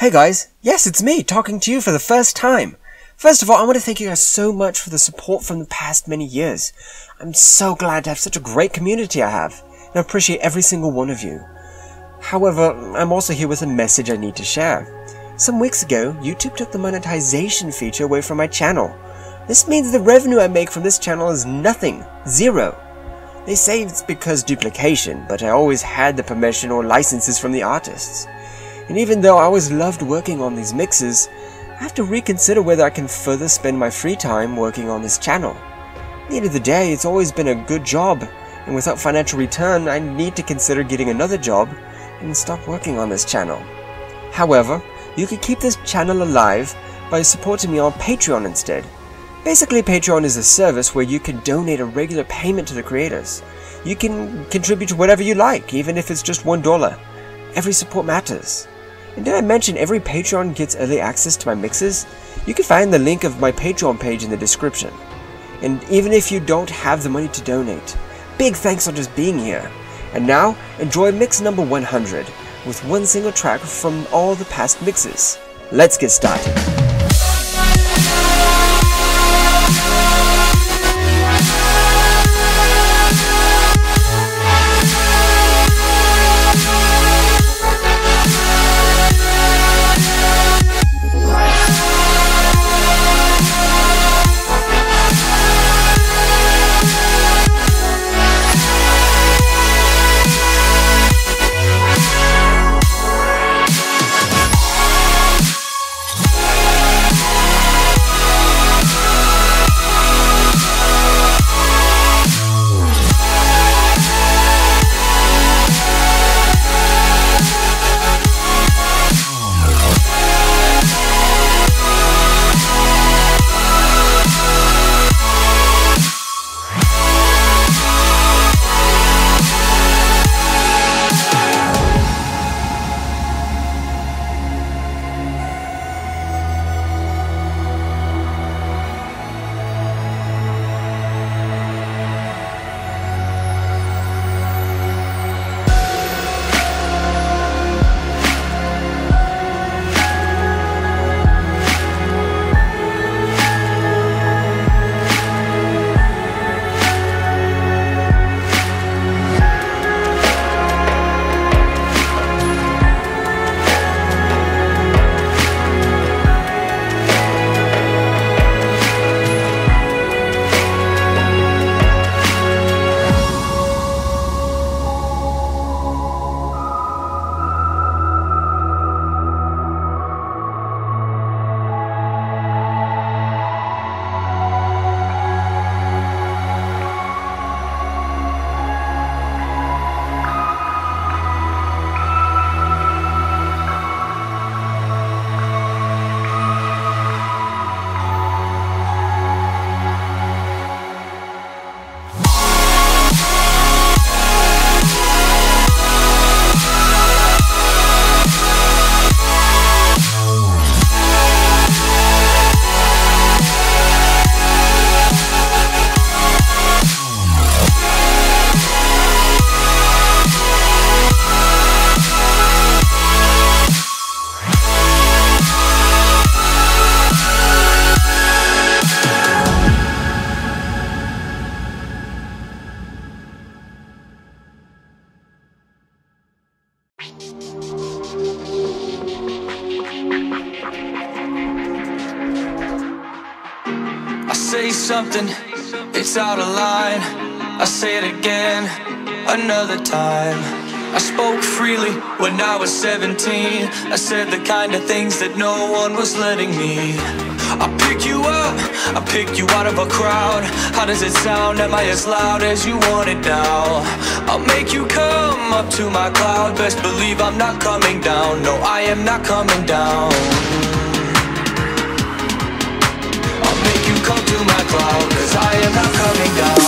Hey guys, yes, it's me, talking to you for the first time. First of all, I want to thank you guys so much for the support from the past many years. I'm so glad to have such a great community I have, and I appreciate every single one of you. However, I'm also here with a message I need to share. Some weeks ago, YouTube took the monetization feature away from my channel. This means the revenue I make from this channel is nothing, zero. They say it's because duplication, but I always had the permission or licenses from the artists. And even though I always loved working on these mixes, I have to reconsider whether I can further spend my free time working on this channel. At the end of the day, it's always been a good job, and without financial return, I need to consider getting another job and stop working on this channel. However, you can keep this channel alive by supporting me on Patreon instead. Basically, Patreon is a service where you can donate a regular payment to the creators. You can contribute to whatever you like, even if it's just $1. Every support matters. And did I mention every Patreon gets early access to my mixes? You can find the link of my Patreon page in the description. And even if you don't have the money to donate, big thanks for just being here. And now, enjoy mix number 100, with one single track from all the past mixes. Let's get started. Something, it's out of line. I say it again, another time. I spoke freely when I was 17. I said the kind of things that no one was letting me. I pick you up, I pick you out of a crowd. How does it sound? Am I as loud as you want it now? I'll make you come up to my cloud. Best believe I'm not coming down. No, I am not coming down. Come to my cloud, 'cause I am not coming down.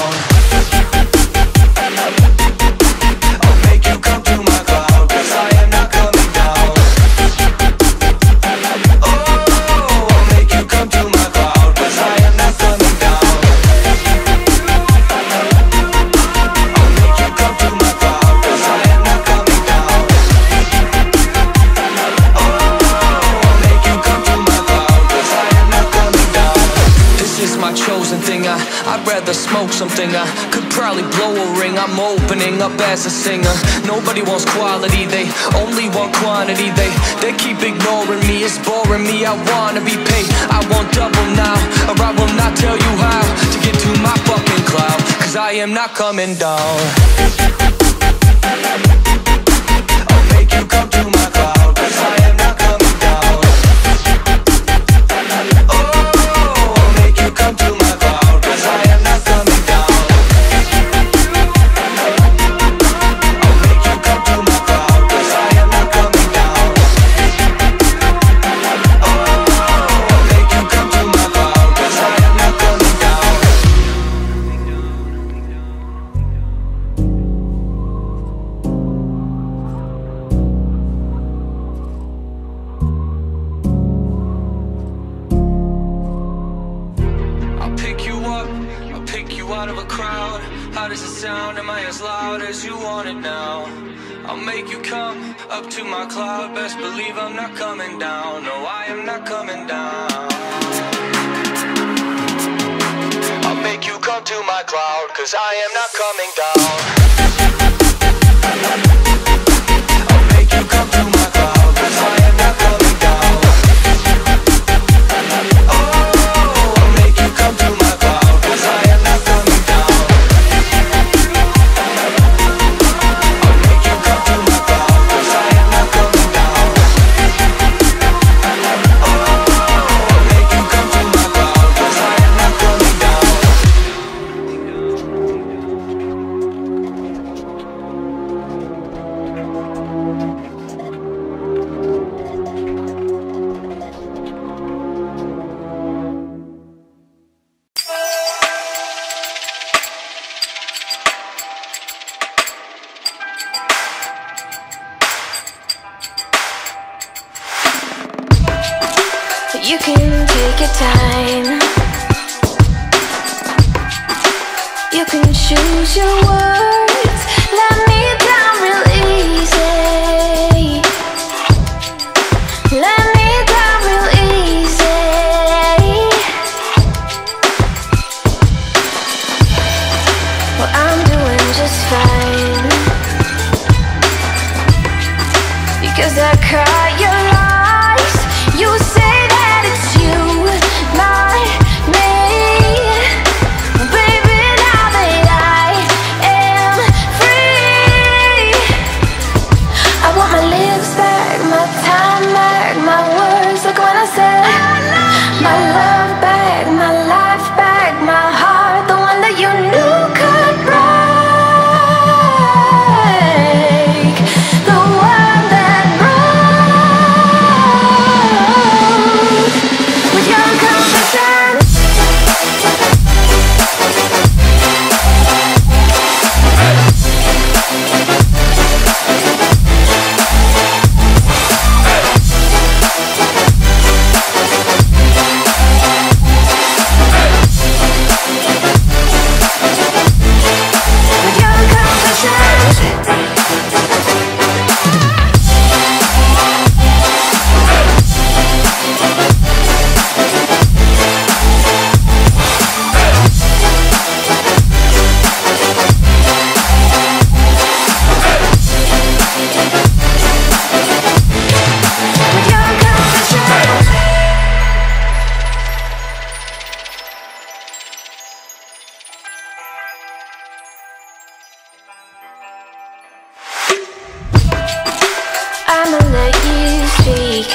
I'll make you come to my cloud, 'cause I am not coming down. Oh, I'll make you come to my cloud, 'cause I am not coming down. I'll make you come to my cloud, 'cause I am not coming down. Oh, rather smoke something. I could probably blow a ring. I'm opening up as a singer. Nobody wants quality, they only want quantity. They keep ignoring me, it's boring me. I wanna be paid, I want double now, or I will not tell you how to get to my fucking cloud, cause I am not coming down. I'll make you come to my cloud, cause I am not coming down. Oh, I'll make you come to my cloud, cause I am not coming down. I'll make you come to my cloud, cause I am not coming down. Oh, I'll make you come to my cloud, cause I am not coming down. Out of a crowd, how does it sound? Am I as loud as you want it now? I'll make you come up to my cloud. Best believe I'm not coming down. No, I am not coming down. I'll make you come to my cloud, cause I am not coming down. I'll make you come to my cloud, cause I am not coming down. Oh, I'll make you come to my cloud, cause I am not coming down. I'll make you come to my cloud, cause I am not coming down. Oh, I'll make you come to my cloud, cause I am not coming down. You can take your time. You can choose your words. Let me down real easy. Let me down real easy. Well, I'm doing just fine, because I caught your lies. You say that it's you, not me. Baby, now that I am free, I want my lips back, my time back, my words like when I said my love back, my life back, my heart, the one that you knew could break, the one that broke with your confession. With your confession. With your confession. I'ma let you speak.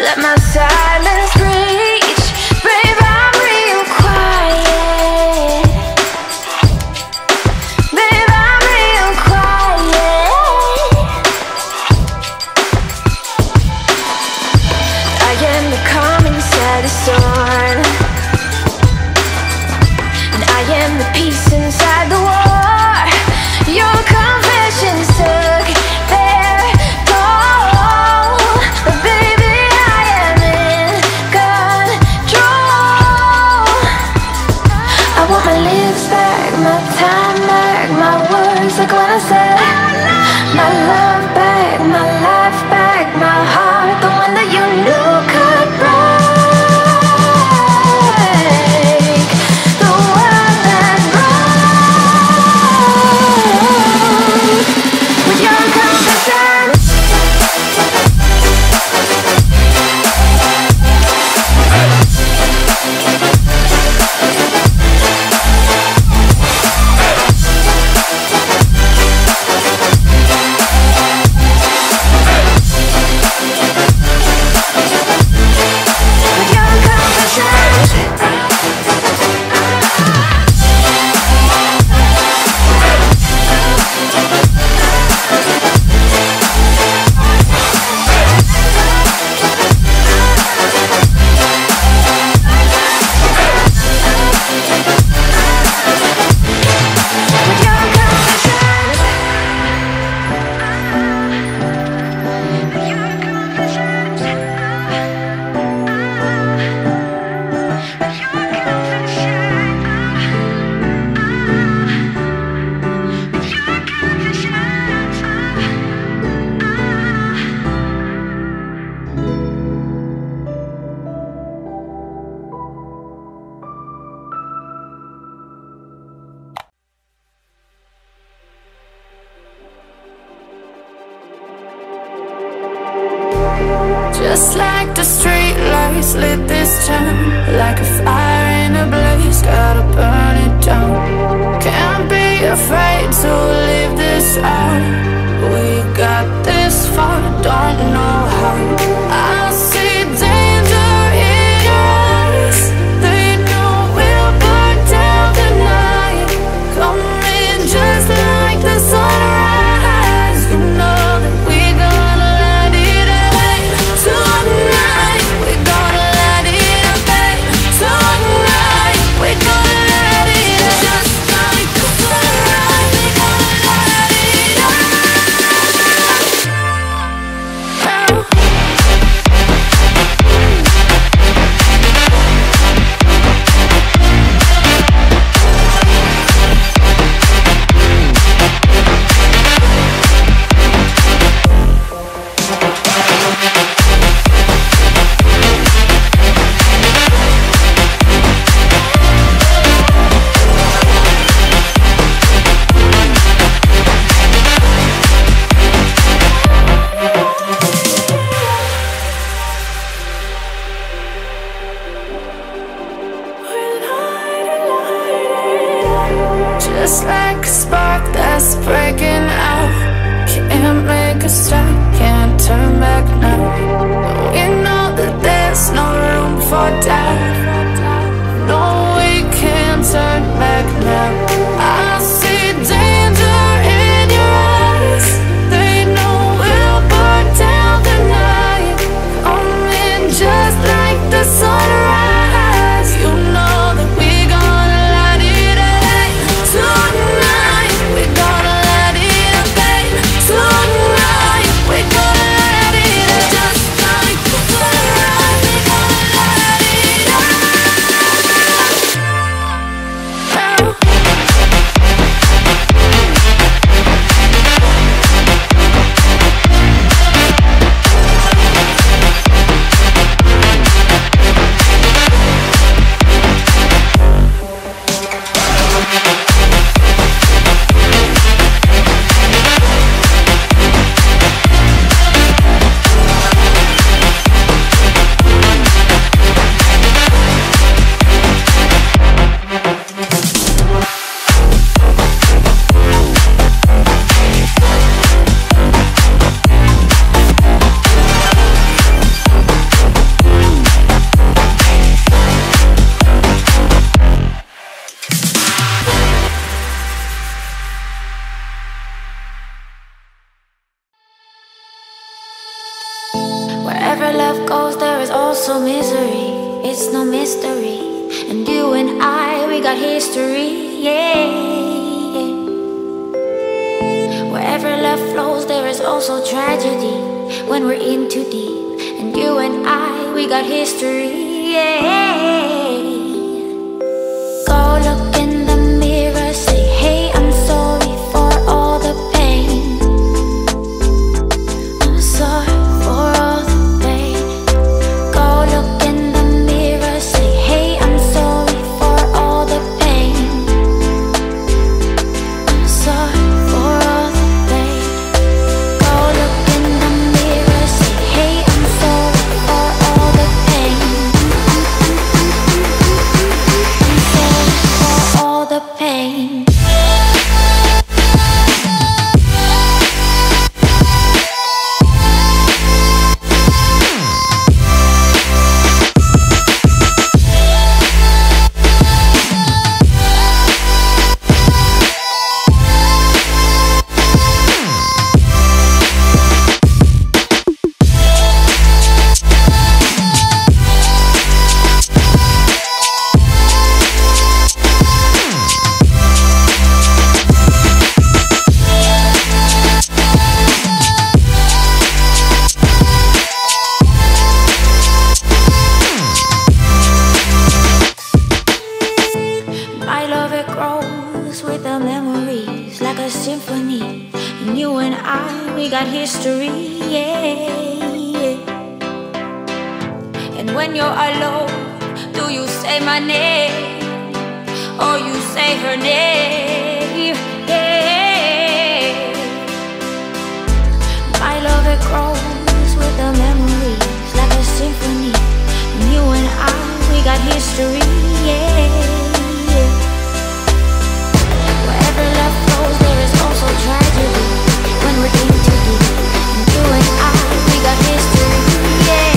Let my silence reach. Babe, I'm real quiet. Babe, I'm real quiet. I am the calm inside the storm, and I am the peace inside the war. Your confessions took their toll, but baby, I am in Just like the street lights lit this town, like a fire in a blaze, gotta burn it down. Can't be afraid to leave this out. We got this far, don't know how. I see danger in your eyes. They know we'll burn down the night. Coming just like the sunrise. You know that we're gonna light it up tonight. We're gonna light it up tonight. We're gonna light it up just like the sunrise. We're gonna light it up. Just like a spark that's breaking out. Can't make a stop, can't turn back now. We know that there's no room for doubt. No, we can't turn back now. I see danger in your eyes. They know we'll burn down the night. Coming just like the sunrise. You know that we're gonna light it up tonight. We're gonna light it up tonight. We're gonna light it up just like the sunrise. We're gonna light it up. Wherever love goes, there is also misery. It's no mystery. And you and I, we got history, yeah. Wherever love flows, there is also tragedy. When we're in too deep. And you and I, we got history, yeah. Go look in the mirror, say, hey, I'm sorry for all the pain. I'm sorry for all the pain. Go look in the mirror, say, hey, I'm sorry for all the pain. I'm sorry for all the pain. Go look in the mirror, say, hey, I'm sorry for all the pain. got history, yeah. And when you're alone, do you say my name or you say her name? Yeah. My love, it grows with the memories, like symphony. And you and I, we got history, yeah. Wherever love goes, there is also tragedy. When we're in too deep, and you and I, we got history, yeah.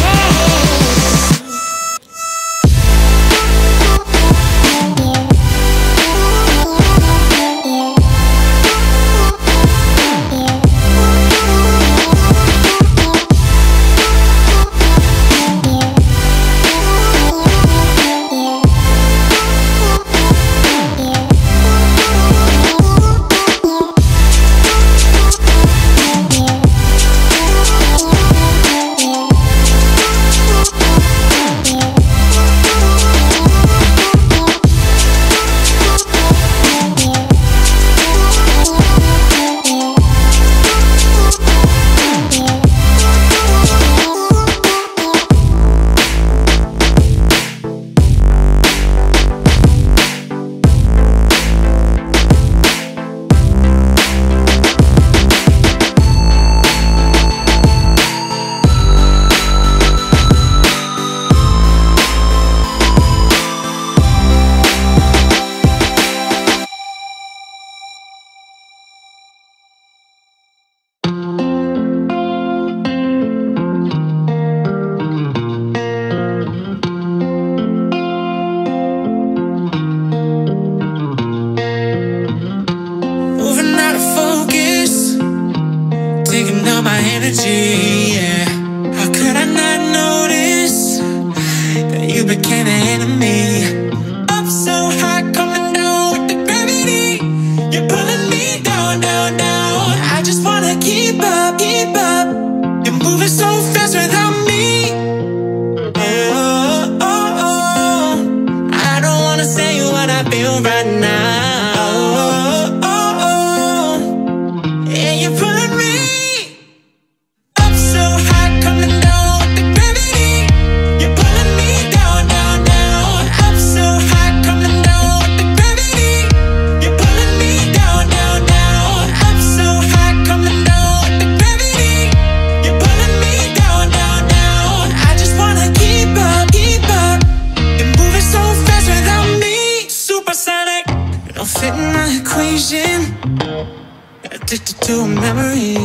Addicted to a memory,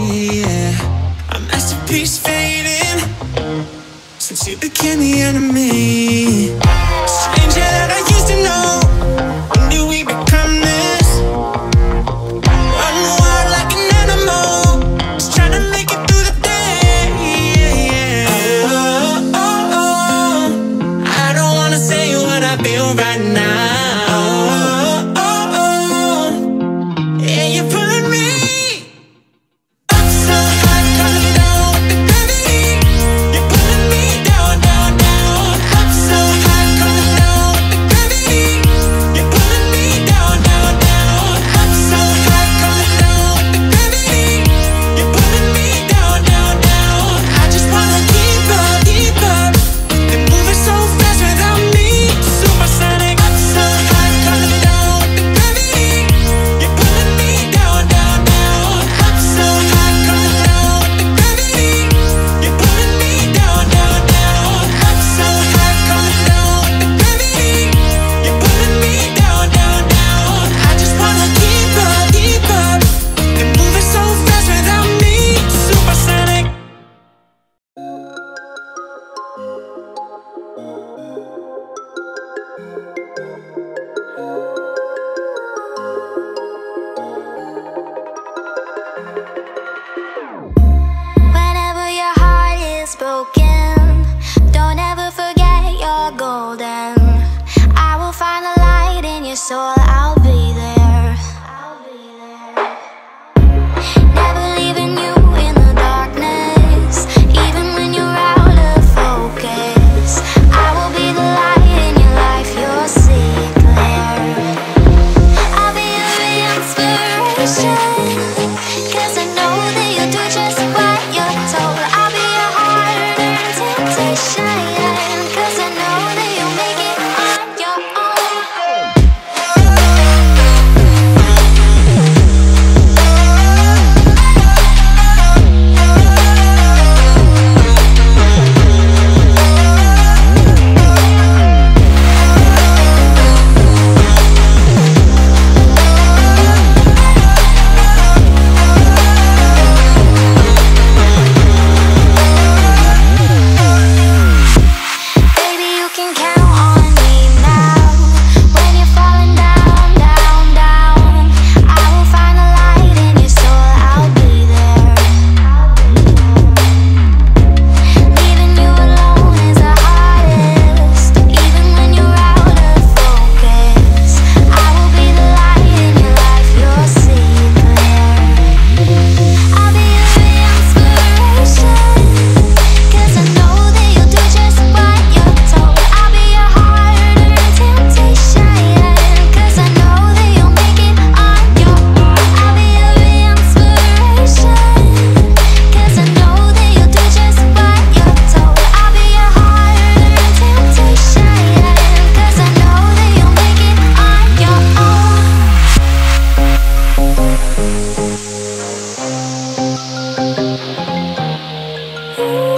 yeah. A masterpiece fading since you became the enemy. Stranger that I used to know. When did we become this? Run wild like an animal, just trying to make it through the day, yeah. Oh, oh, oh. I don't wanna say what I feel right now. Cause I know that you'll do just what you're told. I'll be your heart and Ooh.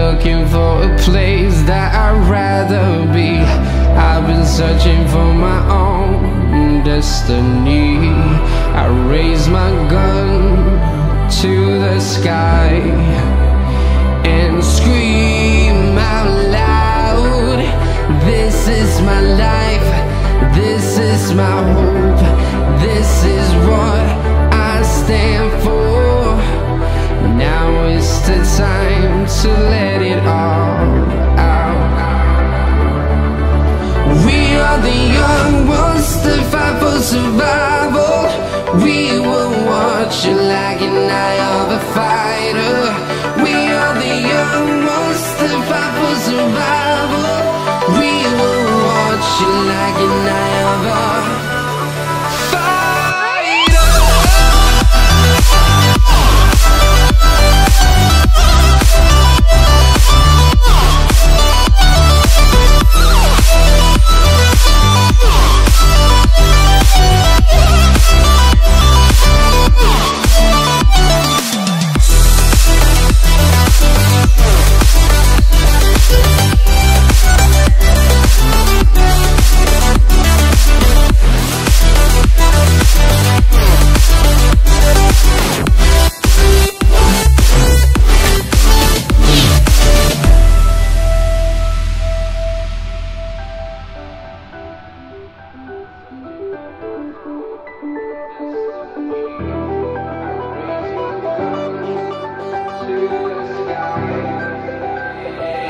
Looking for a place that I'd rather be. I've been searching for my own destiny. I raise my gun to the sky and scream out loud. This is my life, this is my hope, this is what I stand for. Now is the time to let it all out. We are the young ones that fight for survival. We will watch you like an eye of a fighter. We are the young ones that fight for survival. We will watch you like an eye of a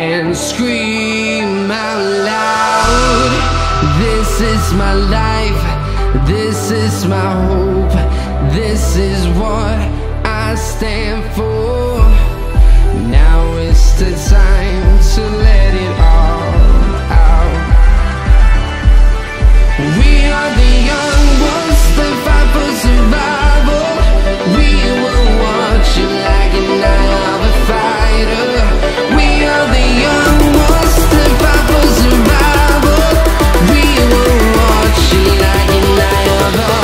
and scream out loud. This is my life, this is my hope, this is what I stand for. Now is the time to let it all out. We are the young ones that fight for survival. We will watch you like an eye of a fighter. We are the young ones that fight for survival. We will watch you like an eye of a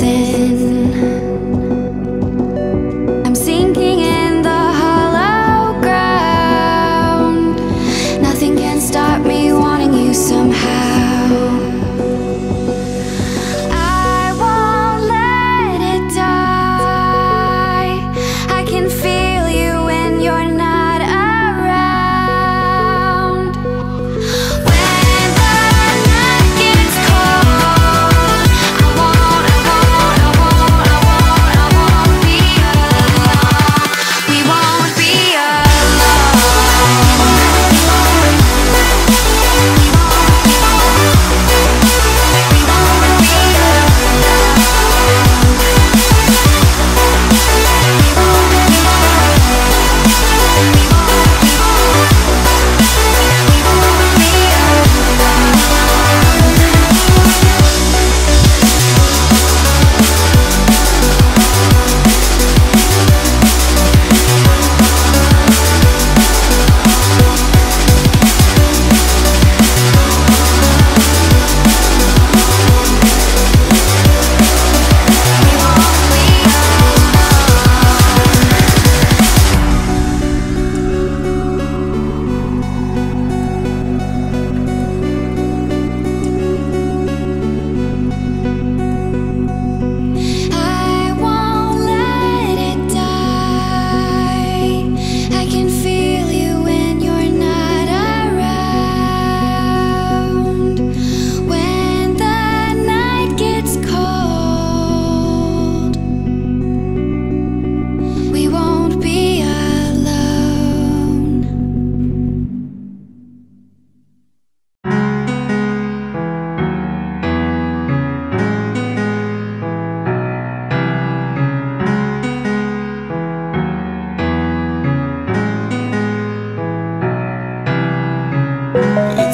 listen. I'm sinking in the hollow ground. Nothing can stop me wanting you somehow. I won't let it die. I can feel you when you're not around. When the night gets cold, I won't be alone. We won't be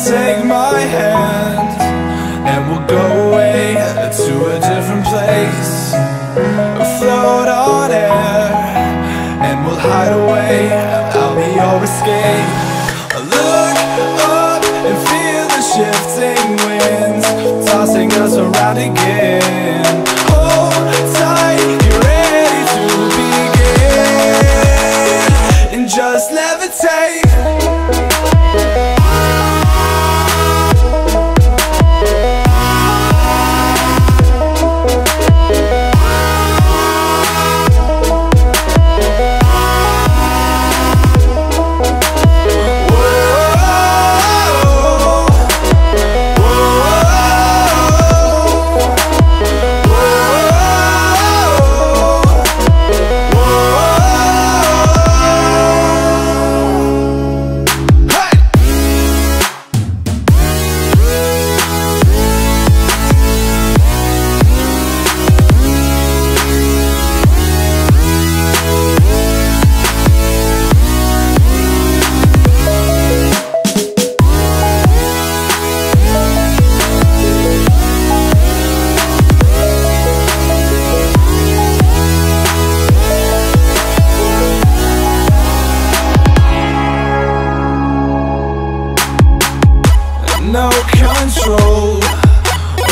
Take my hand and we'll go away to a different place. Float on air and we'll hide away. I'll be your escape. Look up and feel the shifting winds tossing us around again. Hold tight, you're ready to begin. And just levitate. No control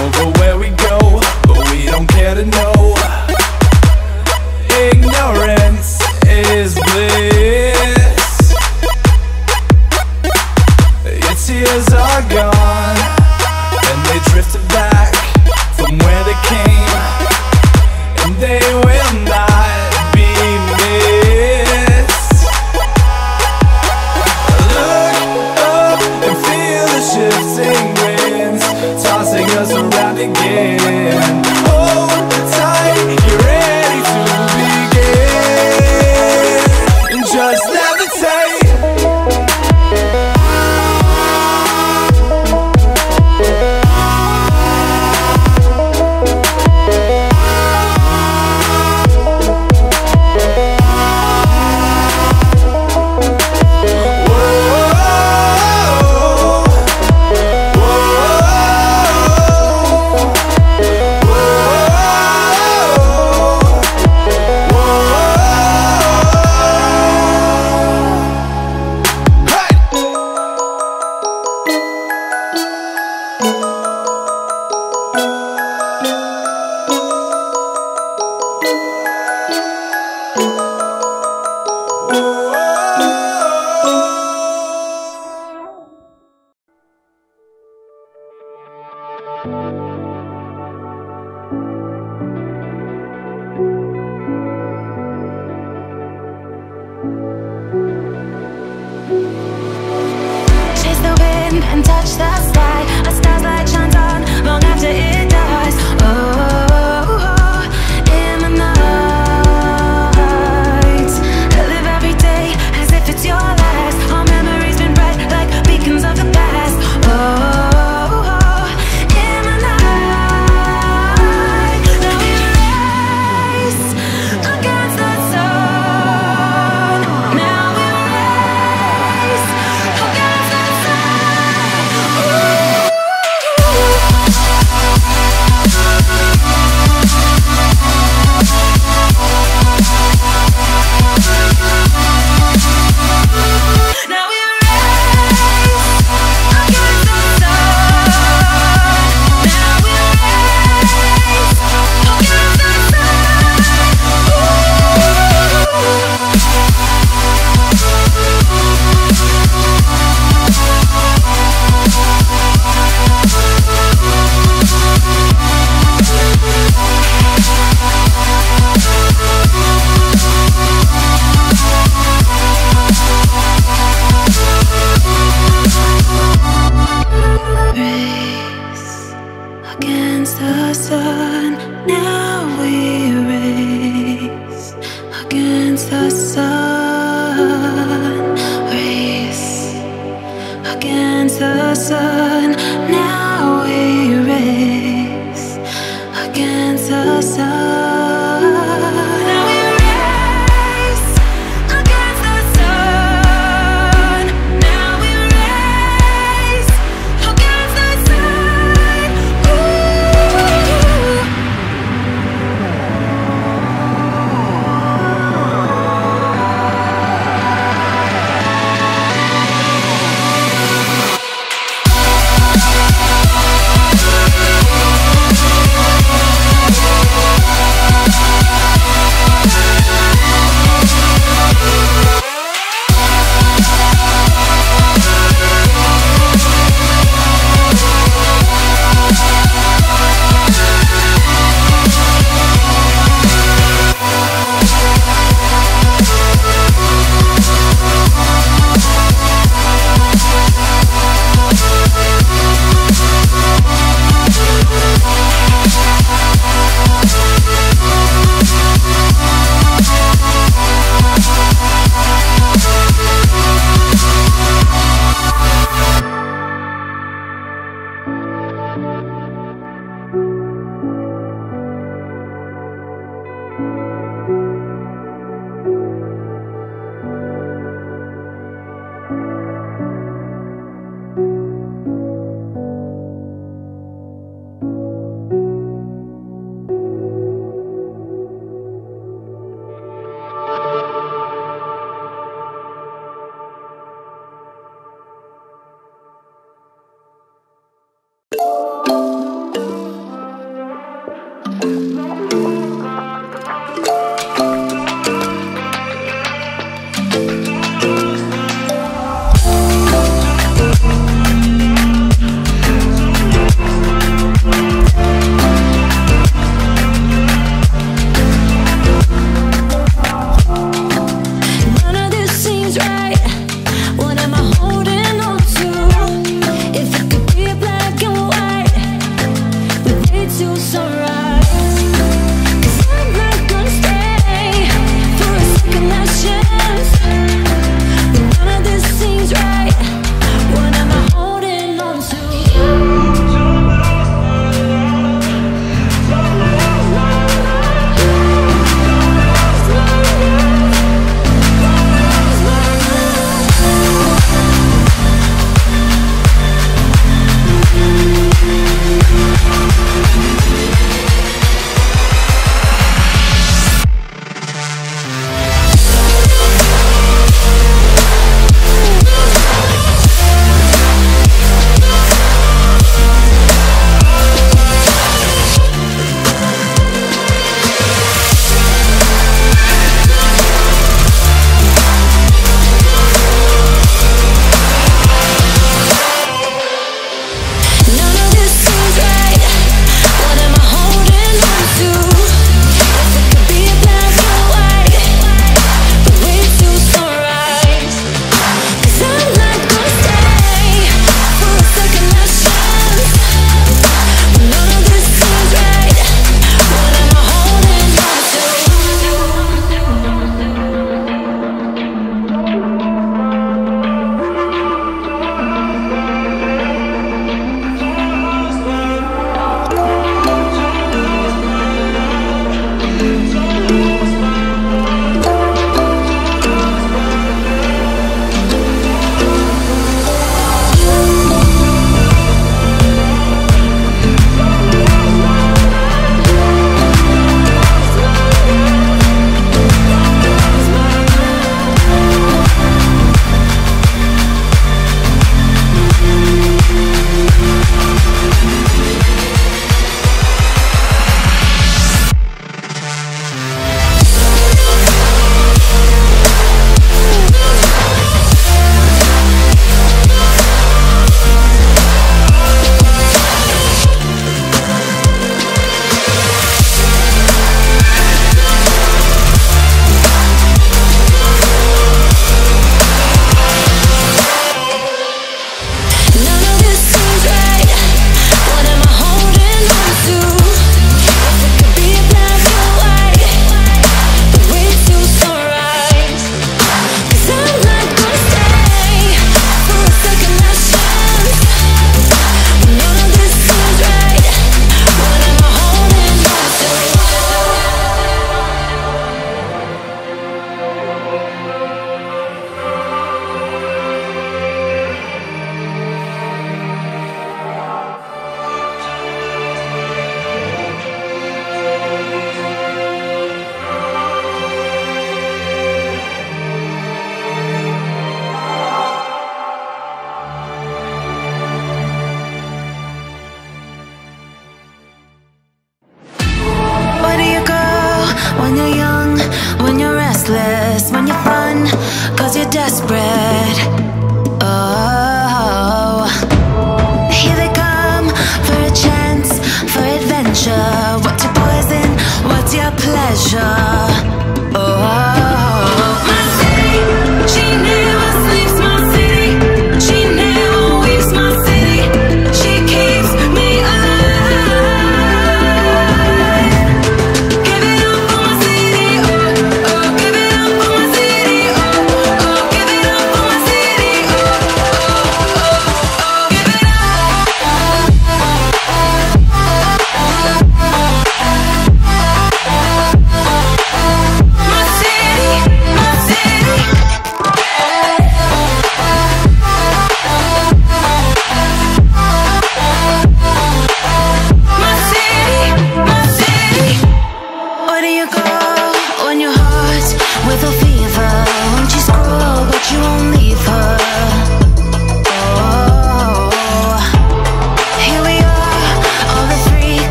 over where we go, but we don't care to know. Ignorance is bliss. Your tears are gone, and they drifted back from where they came, and they will not be missed. Look up and feel the shifting winds tossing us around again. Hold tight, you're ready to begin. And just levitate. touch the sky. A star's light shines on long after it dies. Oh, in the night, I live every day as if it's your last. Our memories been bright like beacons of the past. Oh, in the night, now we race against the sun. Now we race against the sun. Now we race against the sun. Now we race against the race against the sun. Now we race against the sun. Race against the sun. Now we race against the sun. Now we race against the sun. Now we race against the sun. Ooh.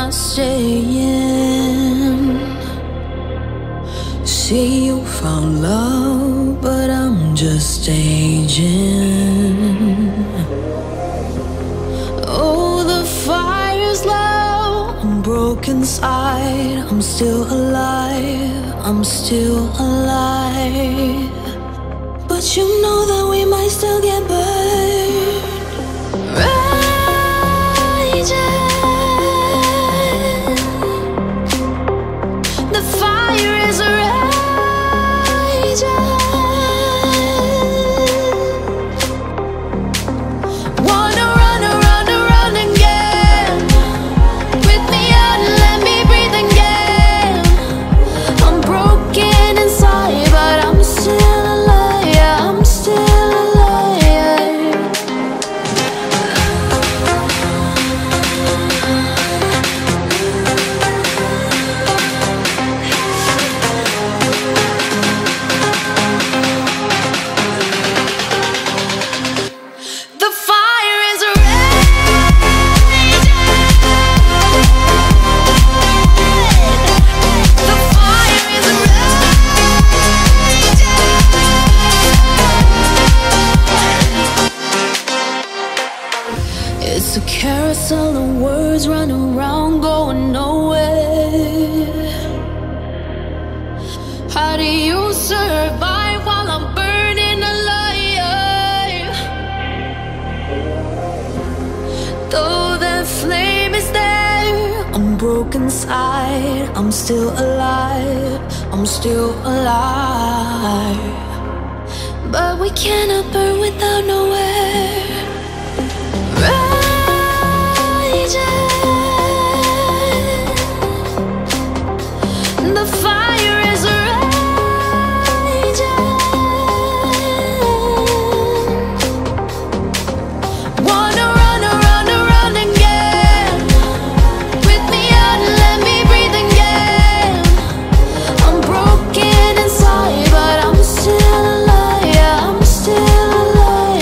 not staying. Say you found love, but I'm just staging. Oh, the fire's low, I'm broken inside. I'm still alive, I'm still alive. But you know that we might still get burned. Raging. The fire is raging. Wanna run around again. Rip me out and let me breathe again. I'm broken inside, but I'm still alive. I'm still alive. The fire is raging. The fire is raging. It's a carousel of words running around, going nowhere. How do you survive while I'm burning alive? Though the flame is there, I'm broken inside. I'm still alive, I'm still alive. But we cannot burn without nowhere. Raging. The fire is raging. Wanna run around again. Rip me out and let me breathe again. I'm broken inside, but I'm still alive. I'm still alive.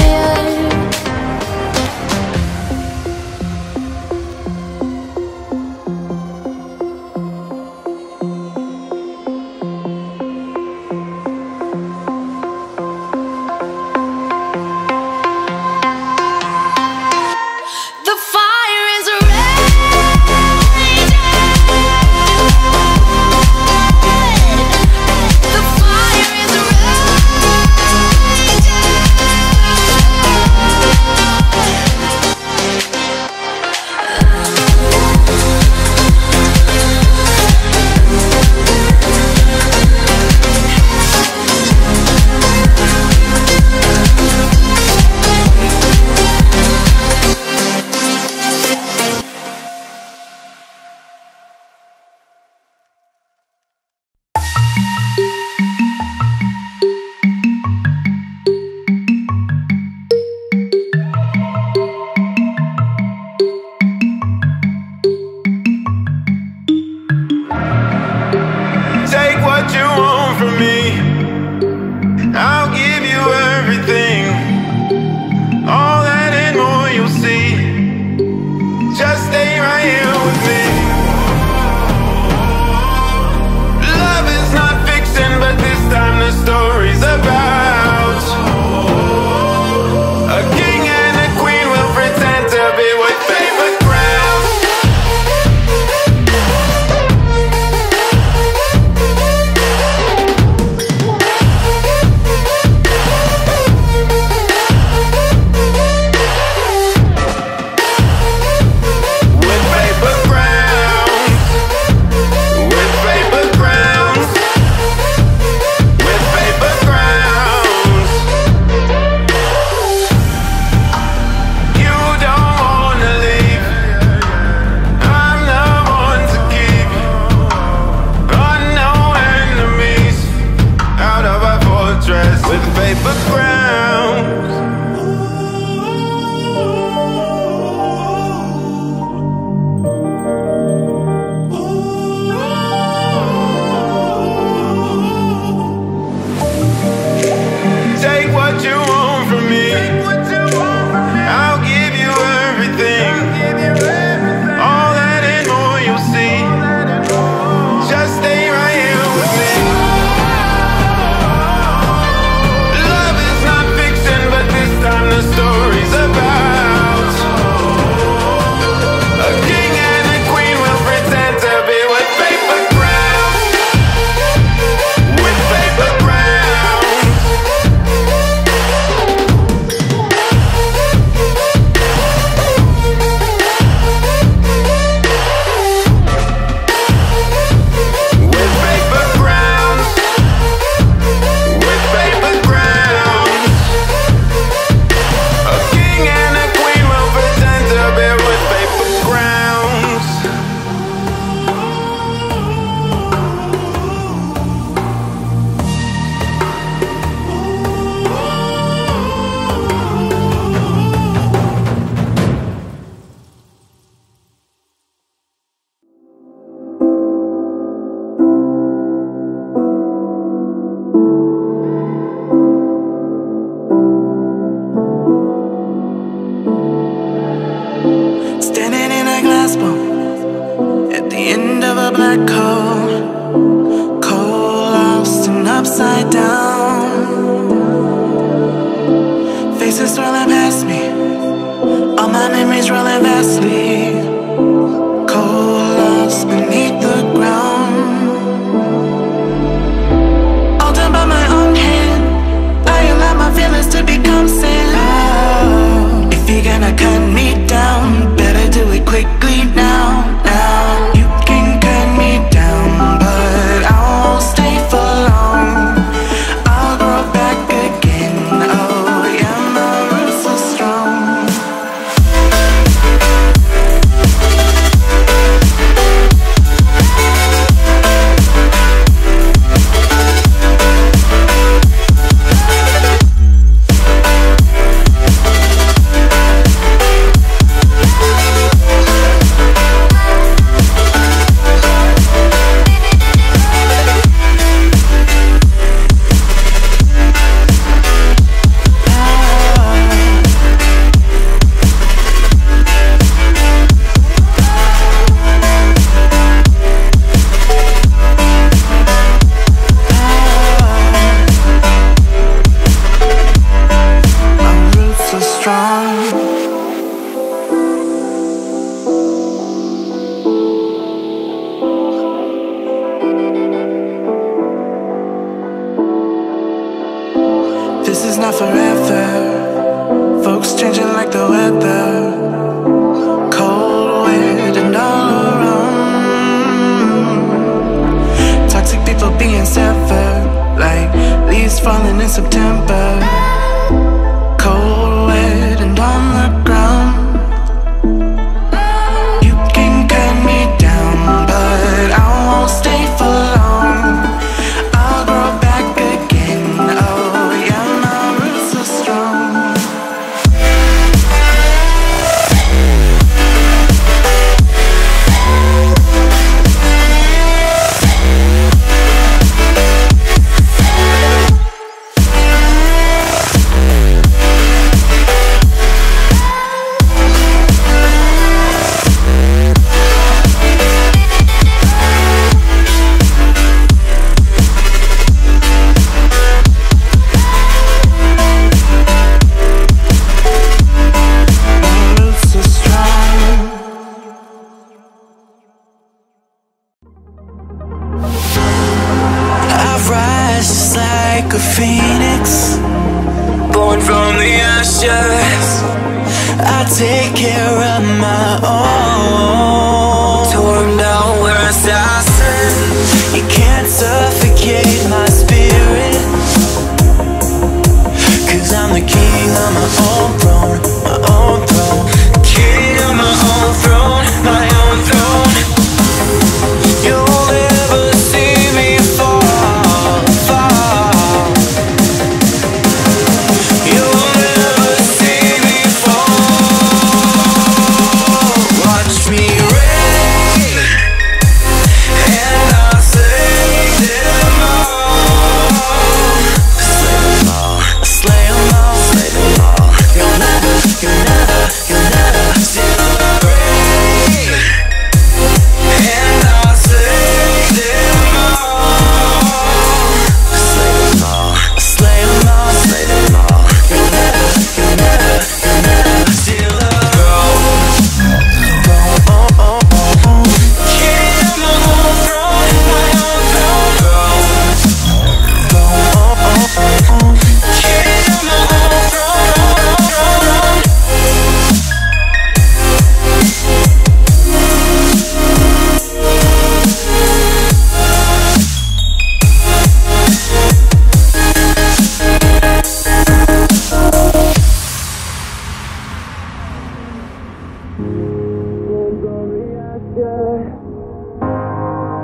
The fire is raging. The fire is Take what you want from me. I'll give you everything. All that and more you'll see. Just stay right here with me. Love is not fiction, but this time the story's about a king and a queen will pretend to be with paper crowns. With paper crowns. With paper crowns. With paper crowns. You don't wanna leave. I'm the one to keep. Got no enemies out of our fortress. With paper crowns. Take what you want from me. I'll give you everything. All that and more you'll Standing in a glass bowl at the end of a black hole, cold, lost and upside down. Faces swirling past me, all my memories rolling vastly, cold, lost beneath the ground. All done by my own hand, I allow my feelings to become sand. If you're gonna cut me down, better do it quickly now. You can cut me down, but I won't stay for long. I'll grow back again, oh yeah, my roots are strong. This is not forever. Folks changing like the weather, cold, wet, and all around. Toxic people being severed, like leaves falling in September, cold, wet, and on the ground. You can cut me down, but I won't stay for long. I'll grow back again, oh yeah, my roots are strong. Like a phoenix, born from the ashes. I take care of my own. Torn down where assassin, you can't suffocate my spirit. Cause I'm the king of my own throne, my own throne. King of my own throne, my own throne. You'll never see me fall.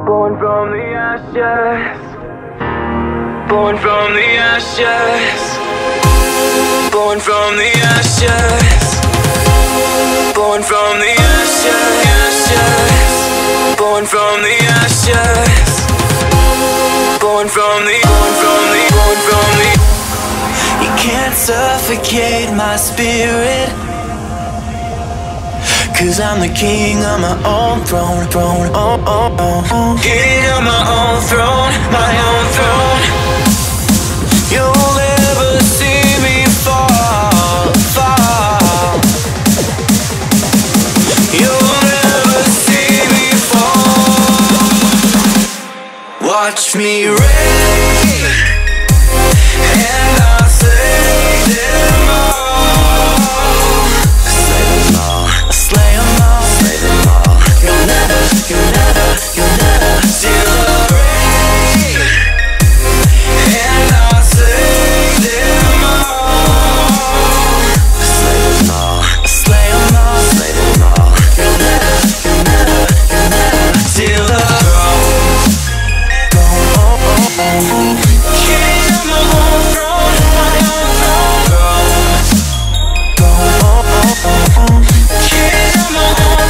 Born from the ashes, born from the ashes, born from the ashes, born from the ashes, born from the ashes, born from the suffocate my spirit. 'Cause I'm the king on my own throne, king on my own throne, my own throne. You'll never see me fall, fall. You'll never see me fall. Watch me reign, and I'll slay them all. Slay them all, slay them all, slay them all. You'll never steal the reign, and I'll slay them all. Slay them all, slay them all, slay them all. You'll never steal the throne. King of my own throne, my own throne. King of my own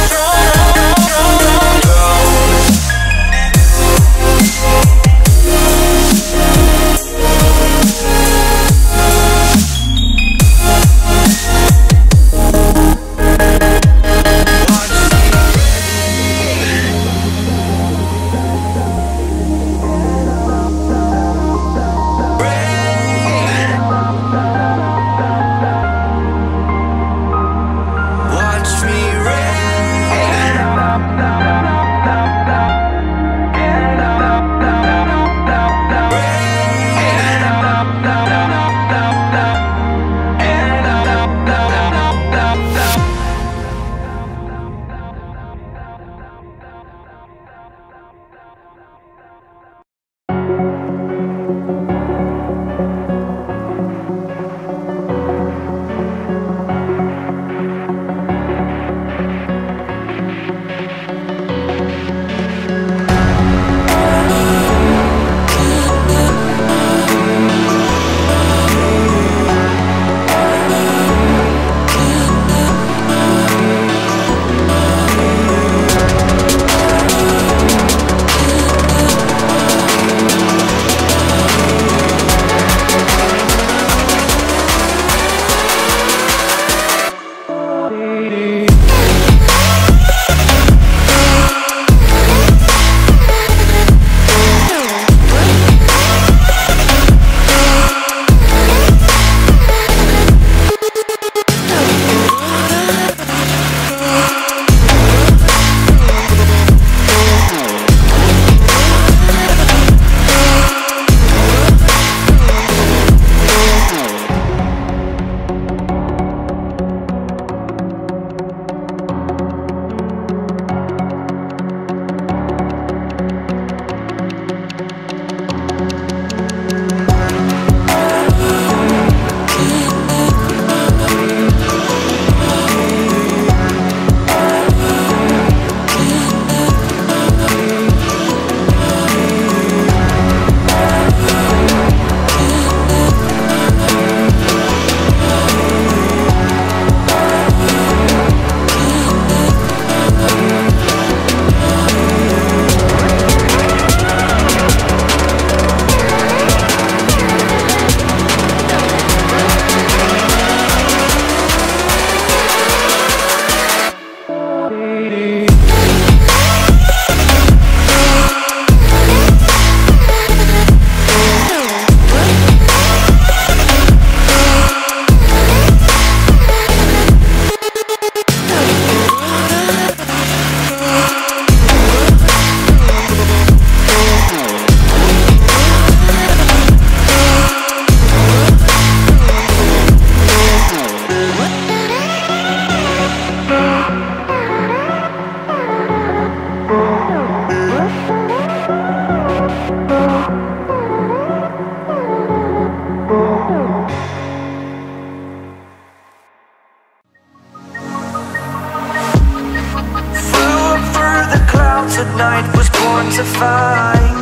night was born to fight.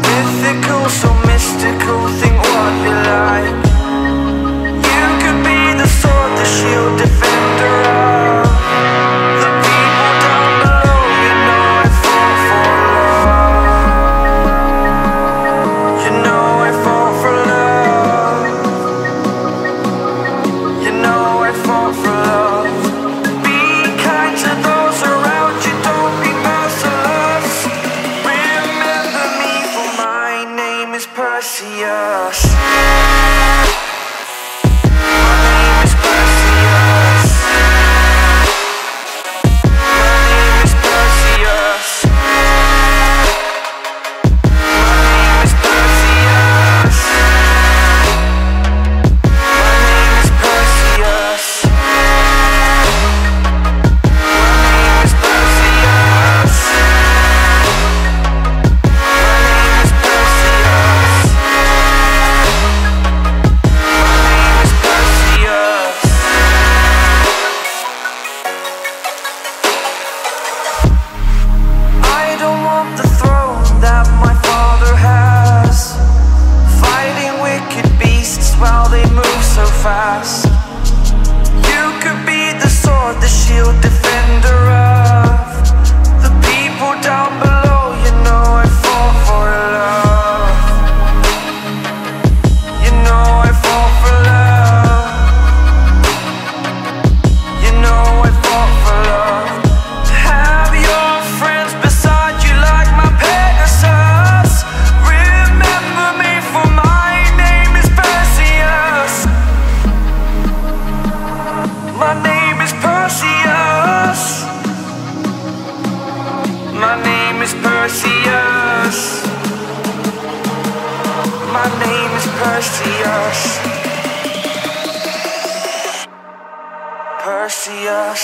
Mythical, so mystical, think what you like. You could be the sword, the shield, defender of the people down below. You know I fall for love. You know I fall for love. fast. You could be the sword, the shield, defender of the people down below. You know I fought for love. You know I fought for love. You know I fought for love. Have your friends beside you like my Pegasus. Remember me, for my name is Perseus. My name is Perseus. My name is Perseus. My name is Perseus. Perseus.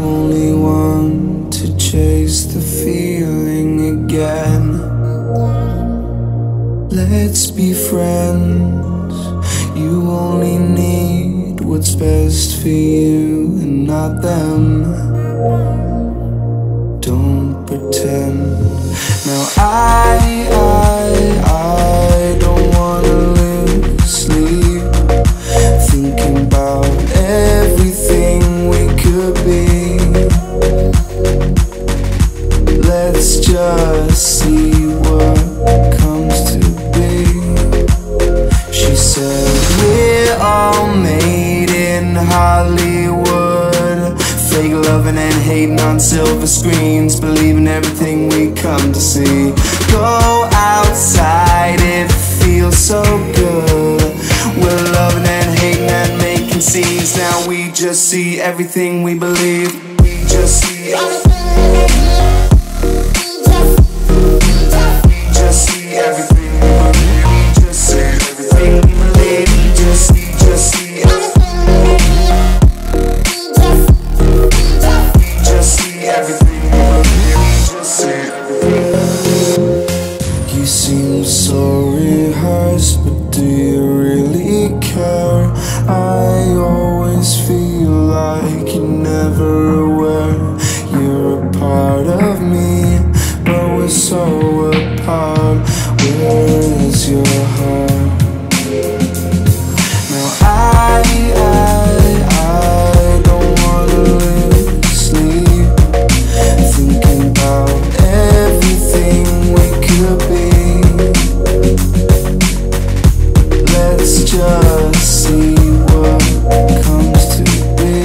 only want to chase the feeling again. Let's be friends. You only need what's best for you and not them. Don't pretend. Now I don't wanna lose sleep, thinking about everything we could be. Let's just see what comes to be. She said we're all made in Hollywood, fake loving and hating on silver screens, believing everything we come to see. Go outside, it feels so good. We're loving and hating and making scenes. Now we just see everything we believe. We just see everything. We just see everything we believe. We just see everything we believe. We just see everything. We just see everything we believe. We just see everything. You seem so rehearsed, but do you really care? I always feel like you're never aware. You're a part of me, but we're so apart. Where is your heart? Now I don't wanna lose sleep, thinking about everything we could be. Let's just see what comes to be.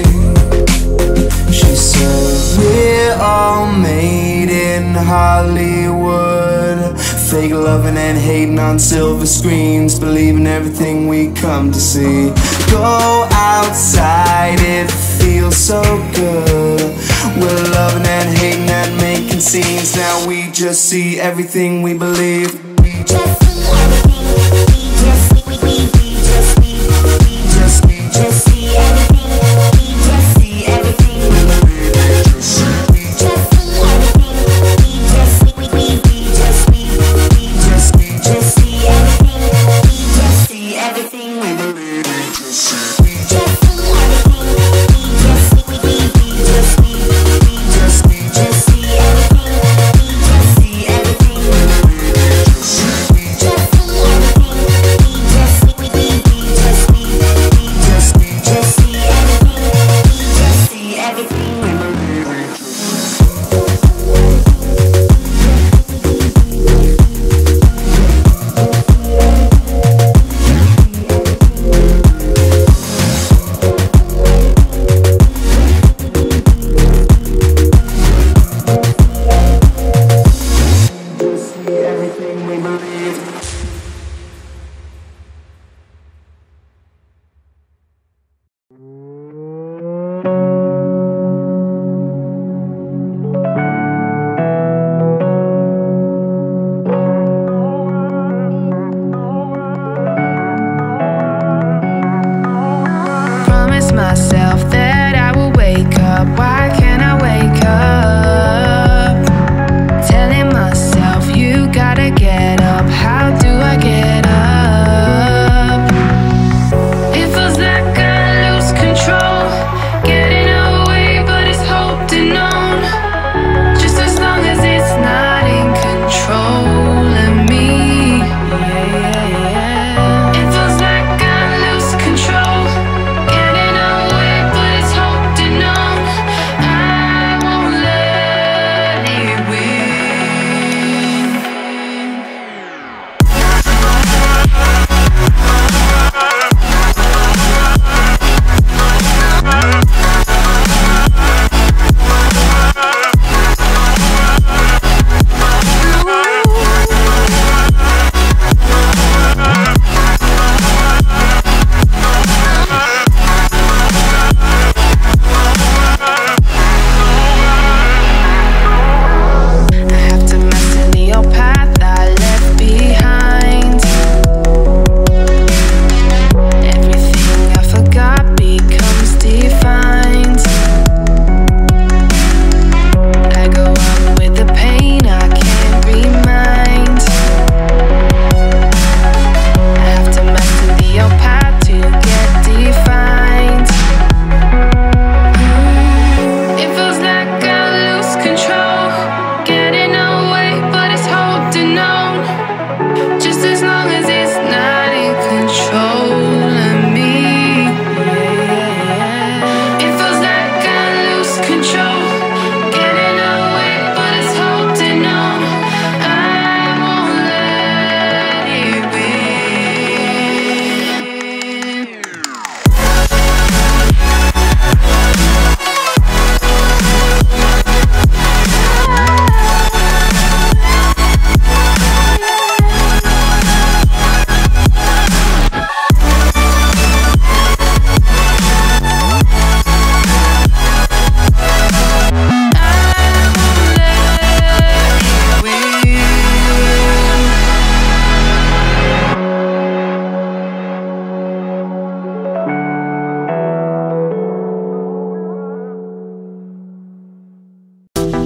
She said we're all made in Hollywood, fake loving and hating on silver screens, believing everything we come to see. Go outside, it feels so good. We're loving and hating and making scenes. Now we just see everything we believe. We just see everything. We just see everything. We just see everything. We just see everything. We just see everything. We just see everything. We just see everything. We believe. We just see everything. We just see everything.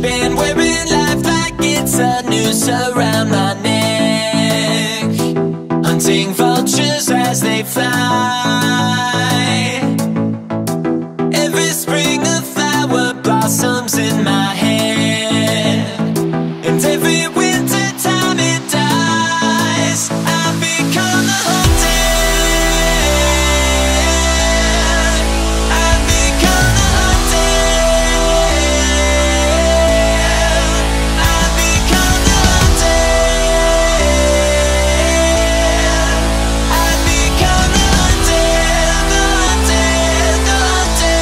Been wearing life like it's a noose around my neck, hunting vultures as they fly. Every spring a flower blossoms in my head, and every winter time it dies. I've become the hunted. I've become the hunted. I've become the hunted. I've become the hunted, the hunted, the hunted.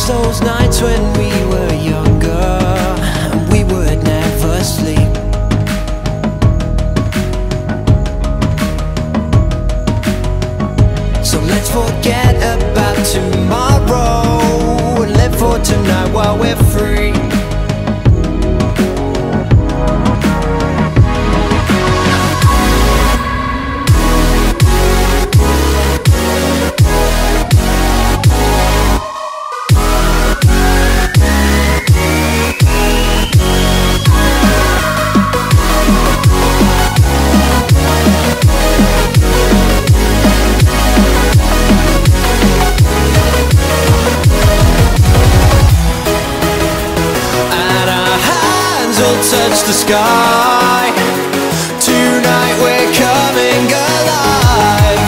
those nights when we were younger and we would never sleep. So let's forget about tomorrow and live for tonight while we're free. Touch the sky. Tonight we're coming alive.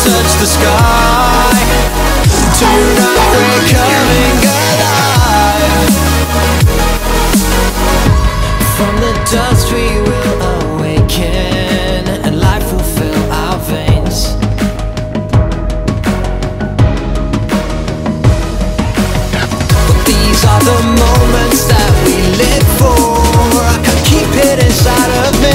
Touch the sky. Tonight we're coming alive. From the dust we will awaken, and life will fill our veins. But these are the moments that we live for. I can keep it inside of me.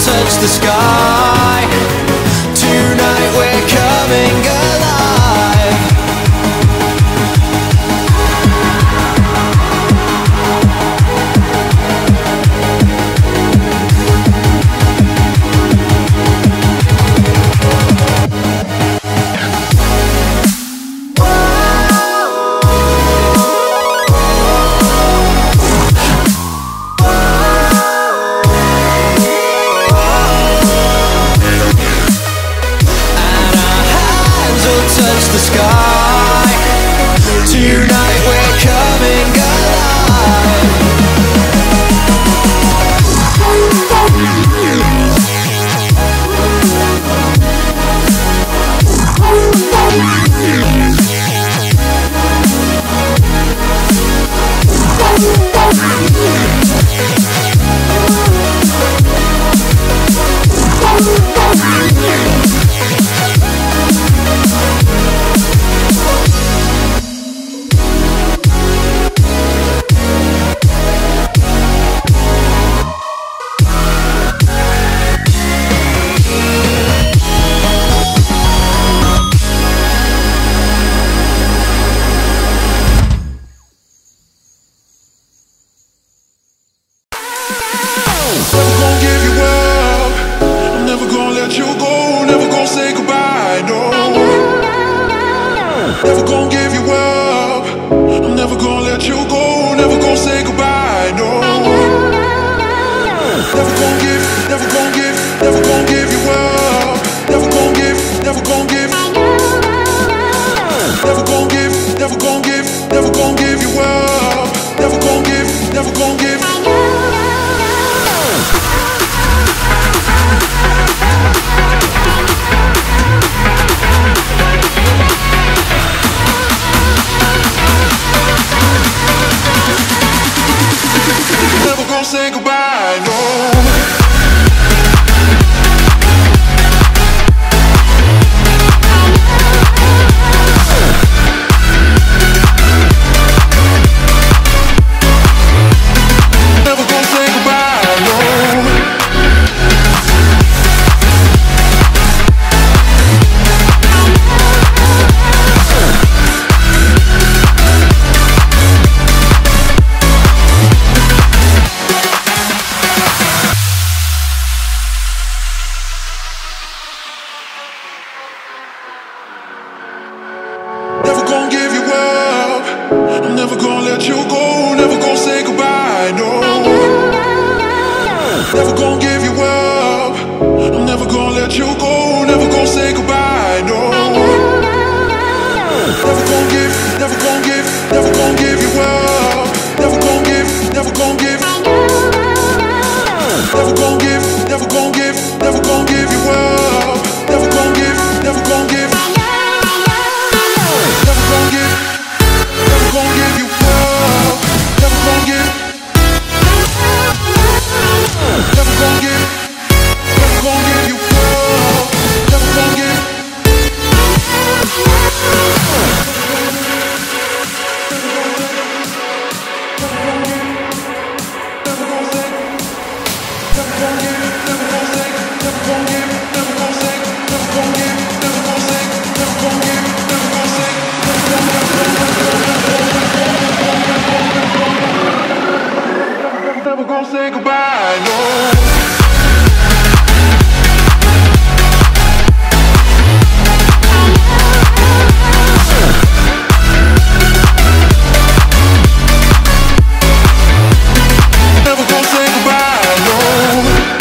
Touch the sky. Tonight we're coming alive. Touch the sky. Tonight we're coming alive. Never let you go, never gonna say goodbye, no. Never gonna give you up. I'm never gonna let you go, never gonna say goodbye, no. Never gonna give, never gonna give, never gonna give you up. Never gonna give, never gonna give. Never gonna give, never gonna give, never gonna give you up. Never gonna give, never gonna give. Never gonna give, never gonna give you up. Never gonna give. Never gonna give, never gonna give you up. Never gonna give. Never gonna say goodbye, no. Never gonna say goodbye, no.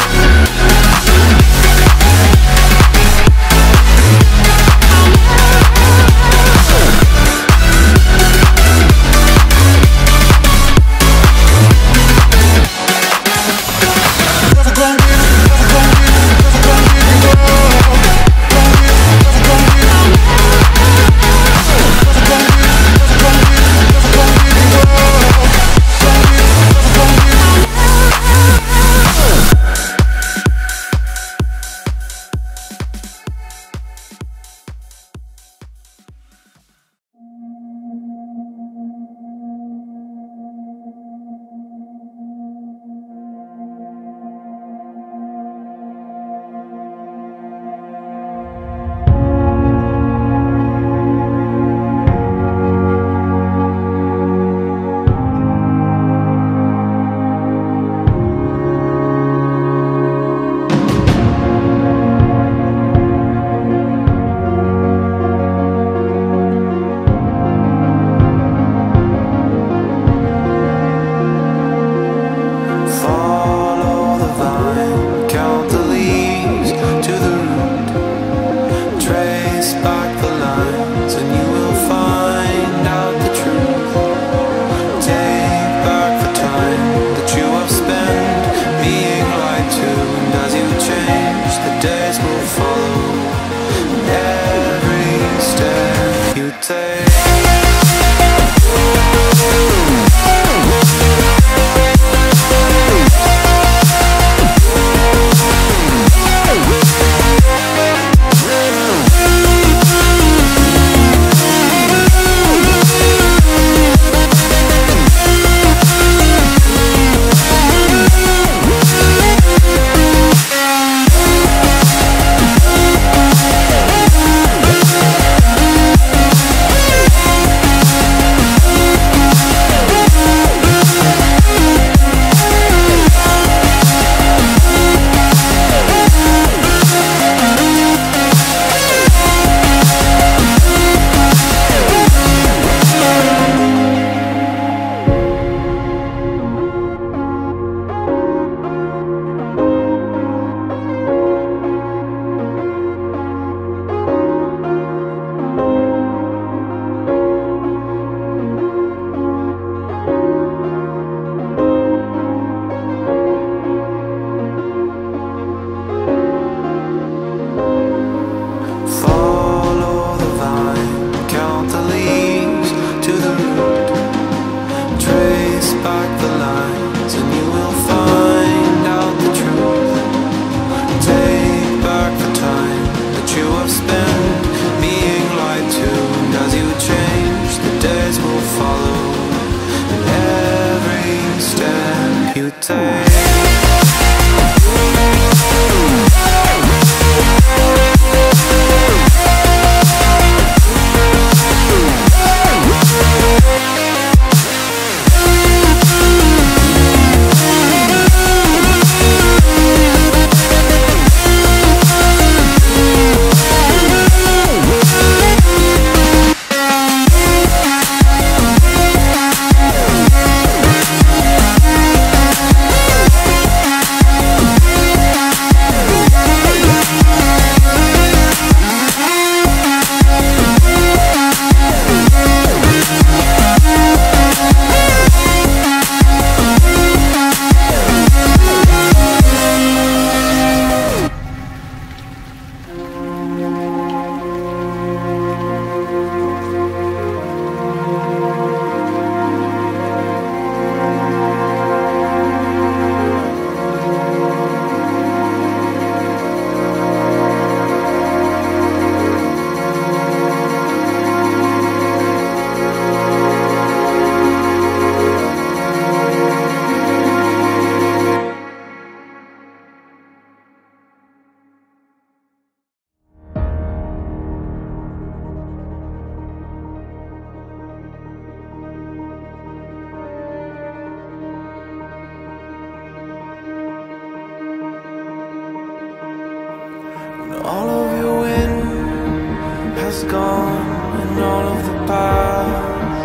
is gone, and all of the paths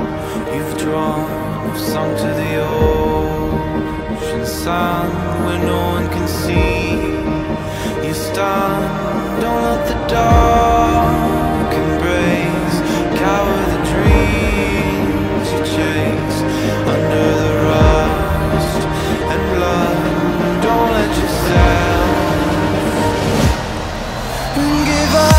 you've drawn have sunk to the ocean sand where no one can see. You stand, don't let the dark embrace, cower the dreams you chase under the rust and blood. Don't let yourself give up.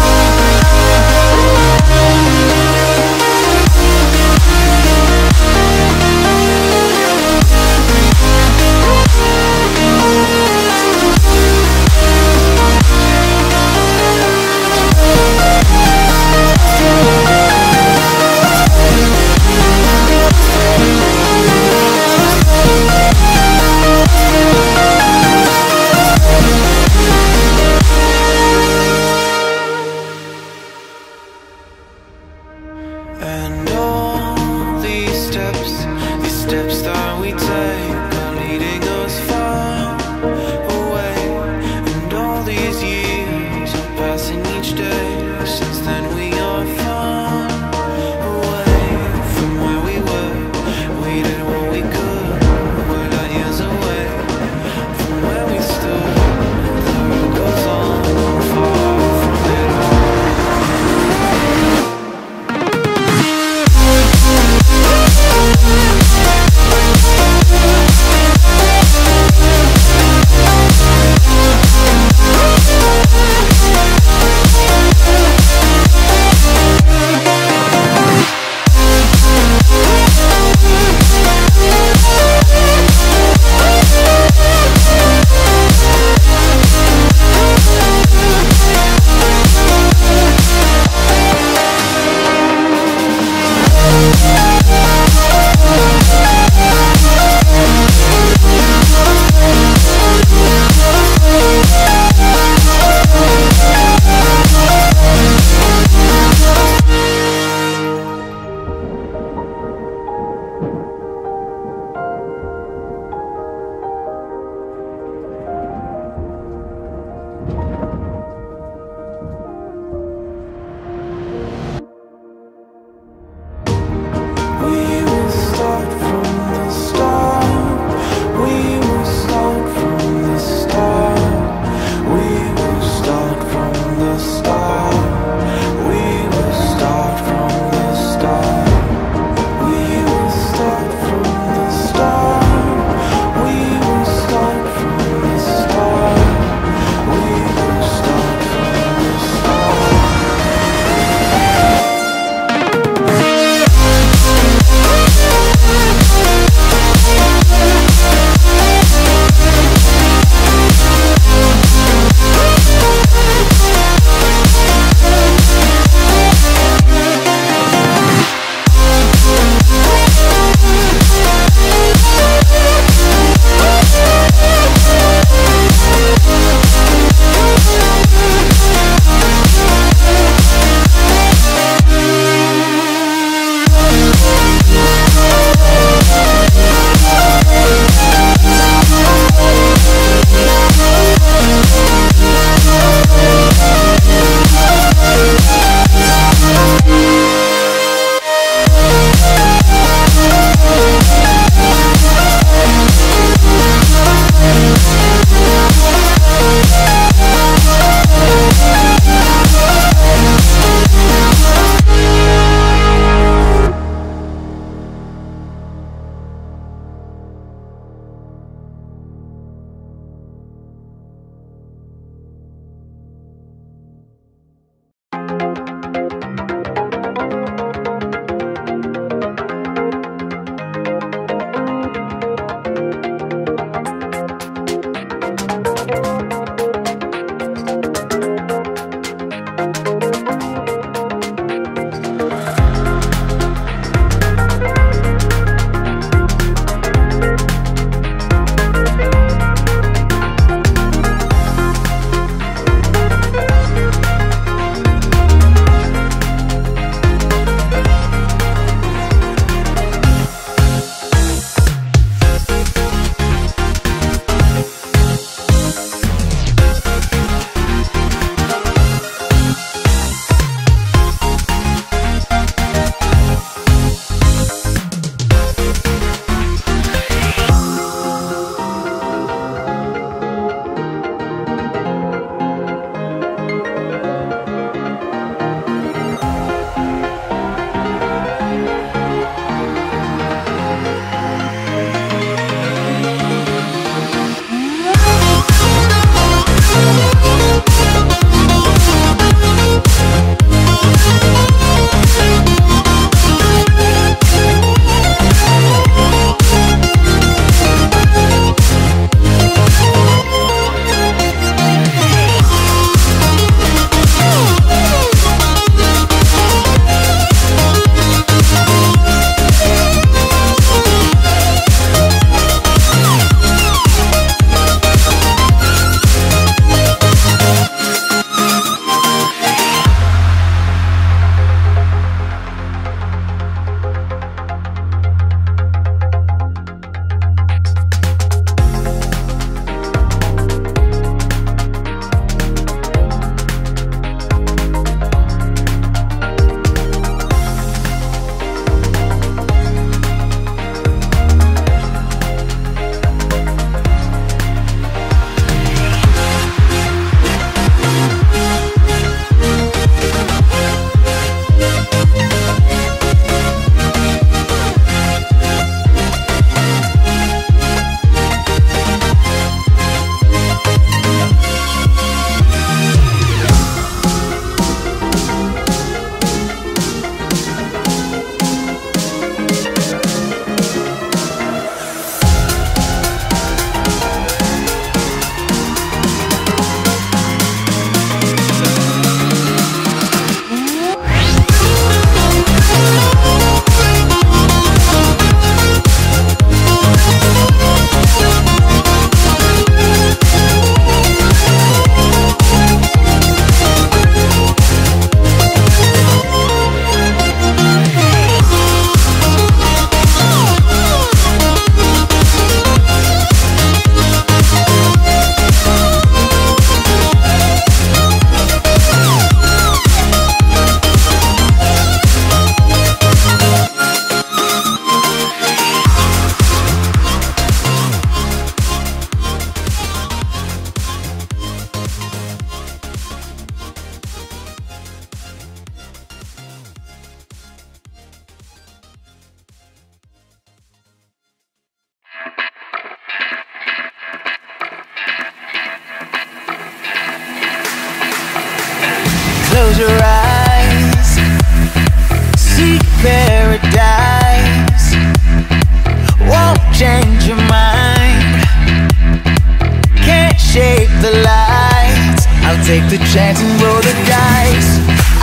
chance and roll the dice.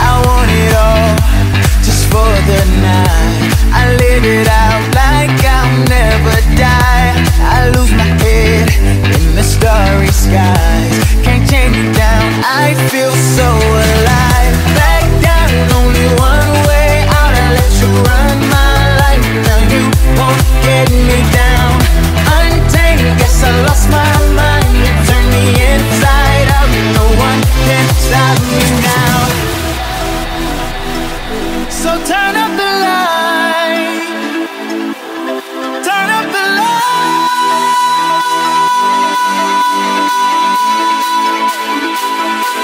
I want it all, just for the night. I live it out like I'll never die. I lose my head in the starry skies. Can't chain me down, I feel so alive. Back down, only one way out. I let you run my life. Now you won't get me down. Untamed, guess I lost my mind. You turned me inside out. No one can stop me now. So turn up the light. Turn up the light.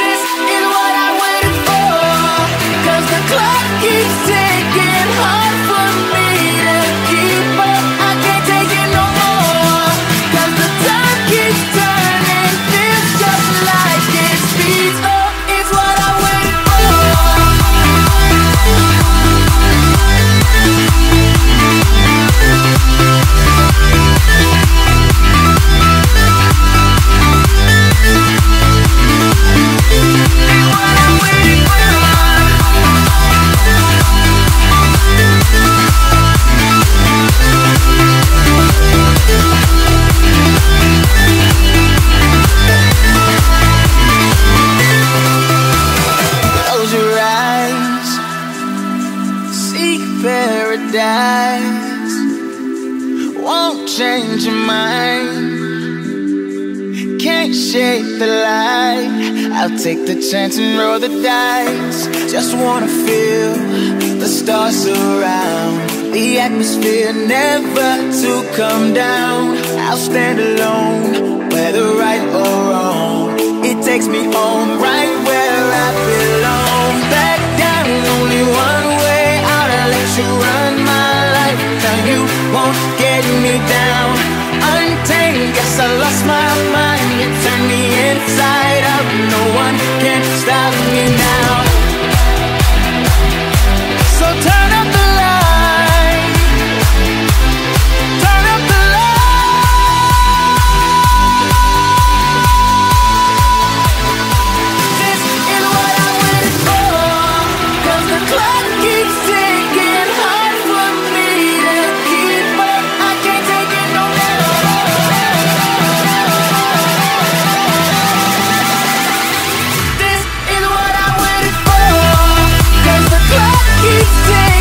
This is what I waited for. Cause the clock keeps ticking. Hard for me to keep up. I can't take it no more. Cause the time keeps turning. Feels just like it speeds up. It's what I waited for. Close your eyes, seek paradise. Won't change your mind. Can't shake the light. I'll take the chance and roll the dice. Just wanna feel the stars surround. The atmosphere never to come down. I'll stand alone, whether right or wrong. It takes me home, right where I belong. Back down, only one way out. I let you run my life. Now you won't get me down. Untamed, guess I lost my mind. You turned me inside out. No one can stop me now. So turn up the light. Turn up the light. This is what I waited for. Cause the clock keeps ticking. Hard for me to keep up. I can't take it no more. This is what I waited for. Cause the clock keeps ticking.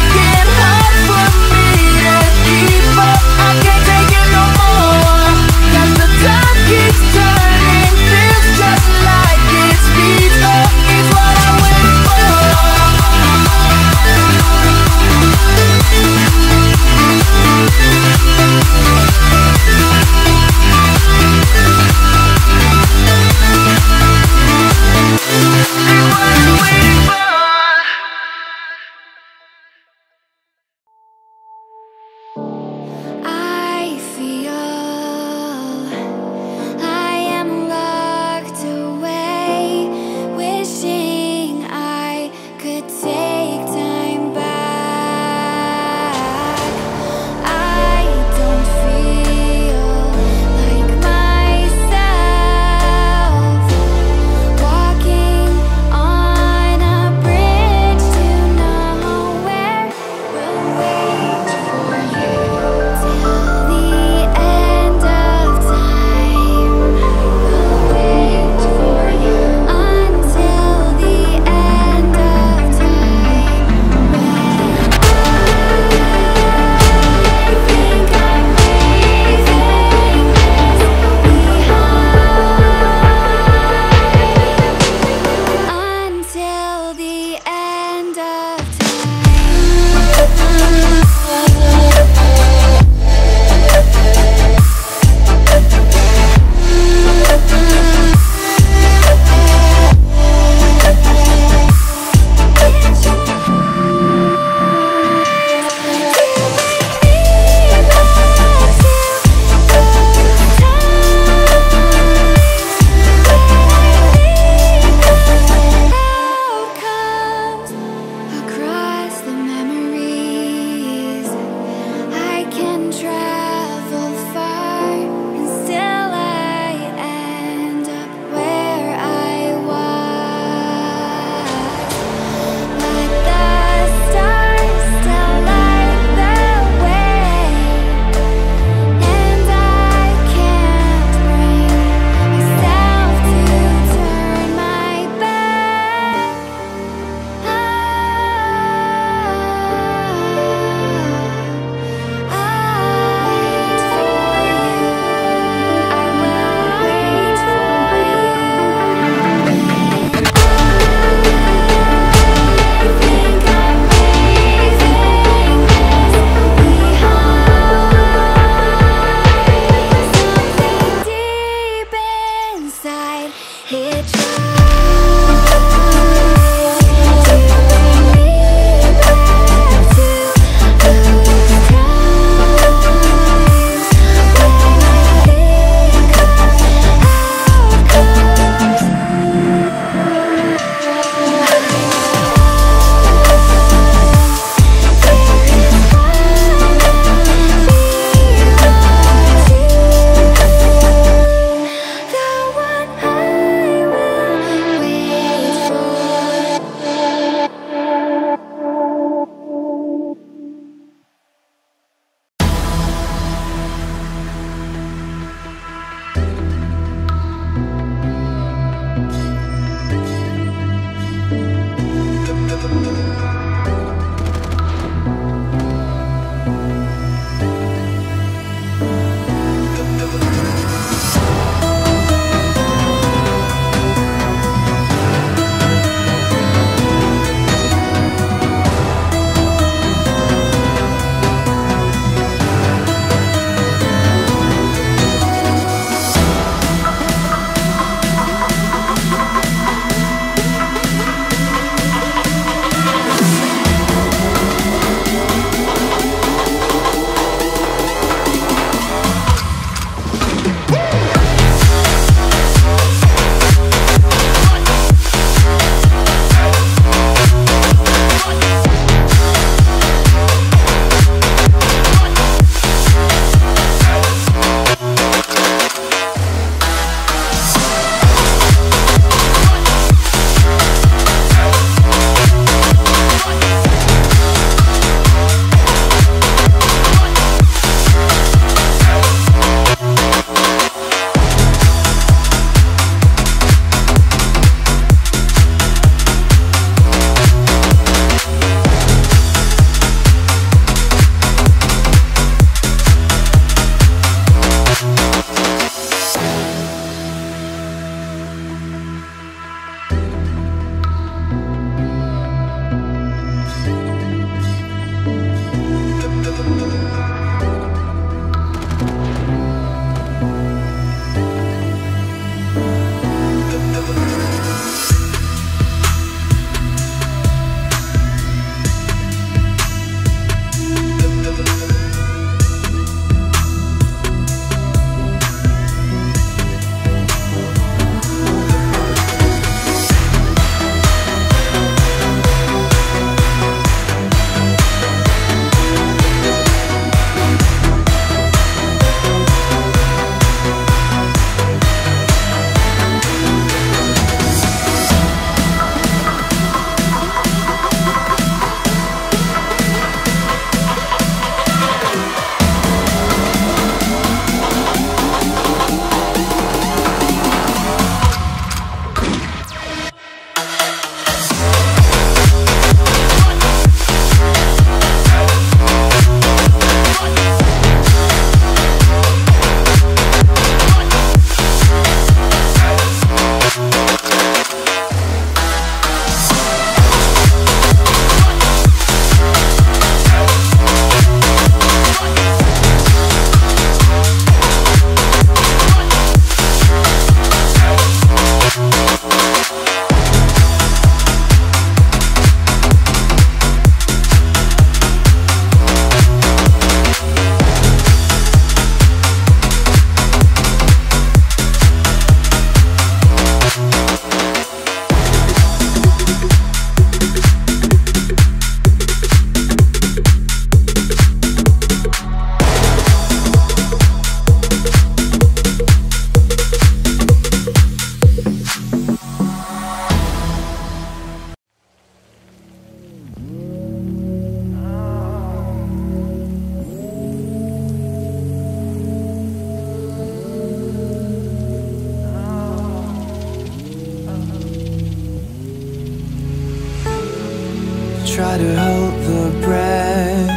try to hold the breath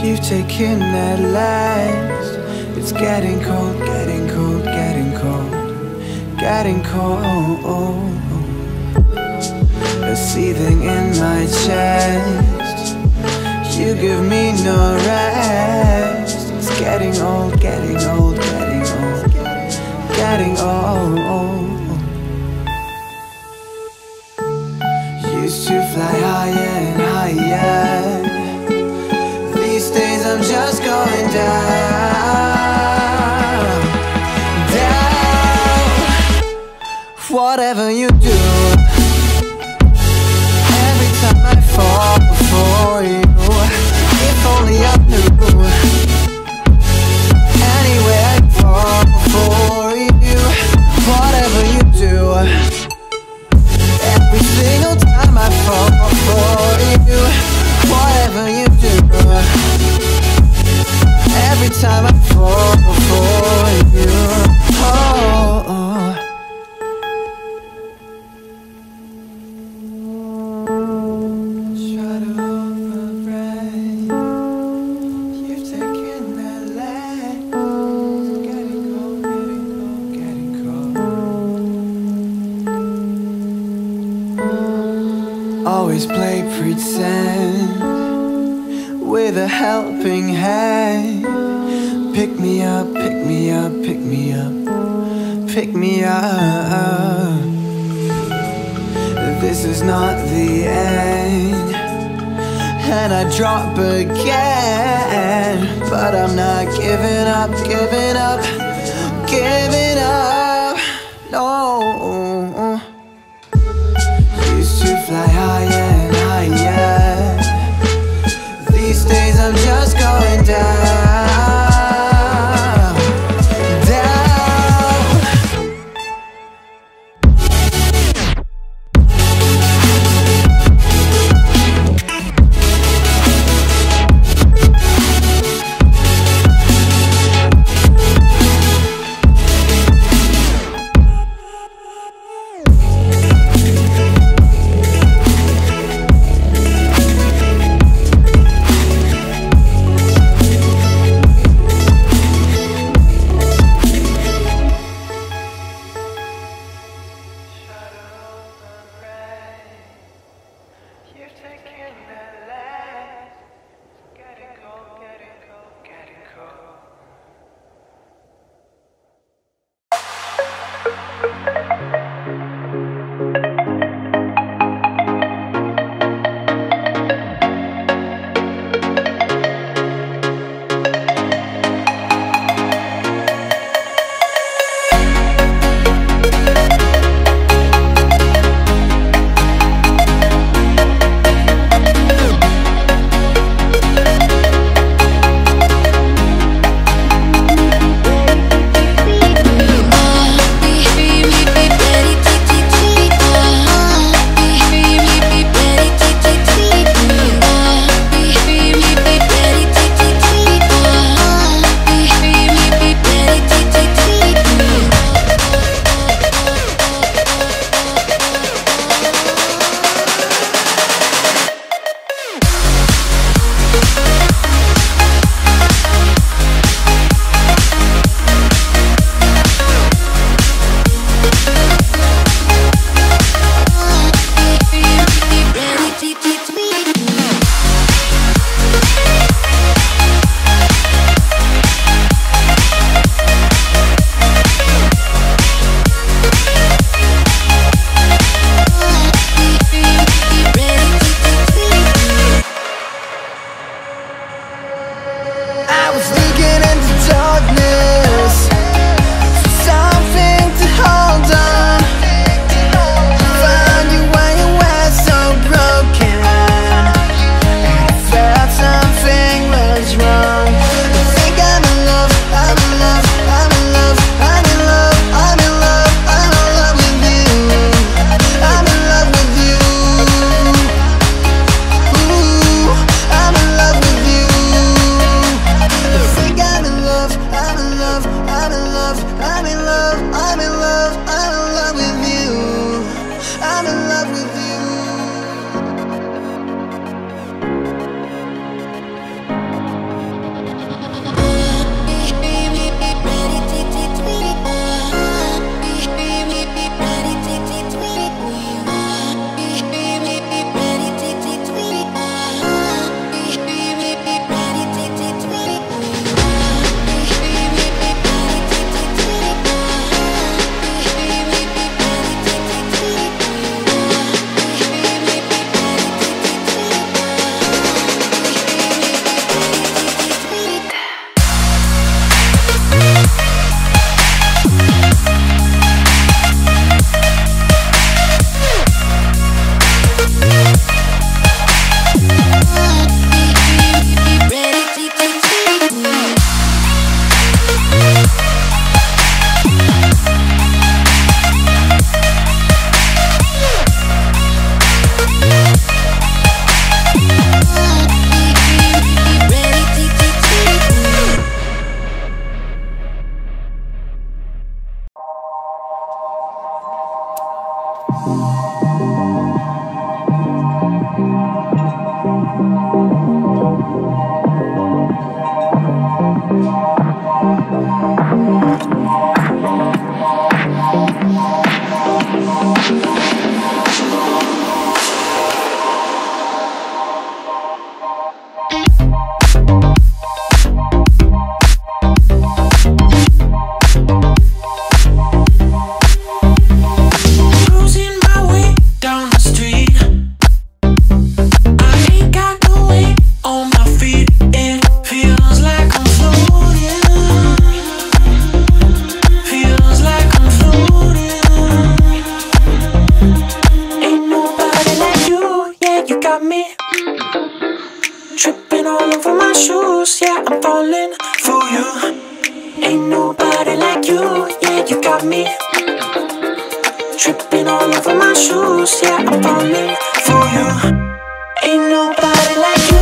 you've taken at last. It's getting cold, getting cold, getting cold, getting cold. A seething in my chest, you give me no rest. It's getting old, getting old, getting old, getting old. Used to fly higher and higher. These days I'm just going down, down. Whatever you do, every time I fall for you, if only I knew. Anyway, I fall for you, whatever you do. Every single time I fall for you, whatever you do. Every time I fall for you, try to hold my breath. You've taken that leg. Getting cold, getting cold, getting cold. Always play pretend with a helping hand. Pick me up, pick me up, pick me up, pick me up. This is not the end, and I drop again, but I'm not giving up, giving up, giving up, no. Used to fly higher and higher. These days I'm just going down, down. shoes, yeah, I'm falling for you. Ain't nobody like you, yeah, you got me. Tripping all over my shoes, yeah, I'm falling for you. Ain't nobody like you.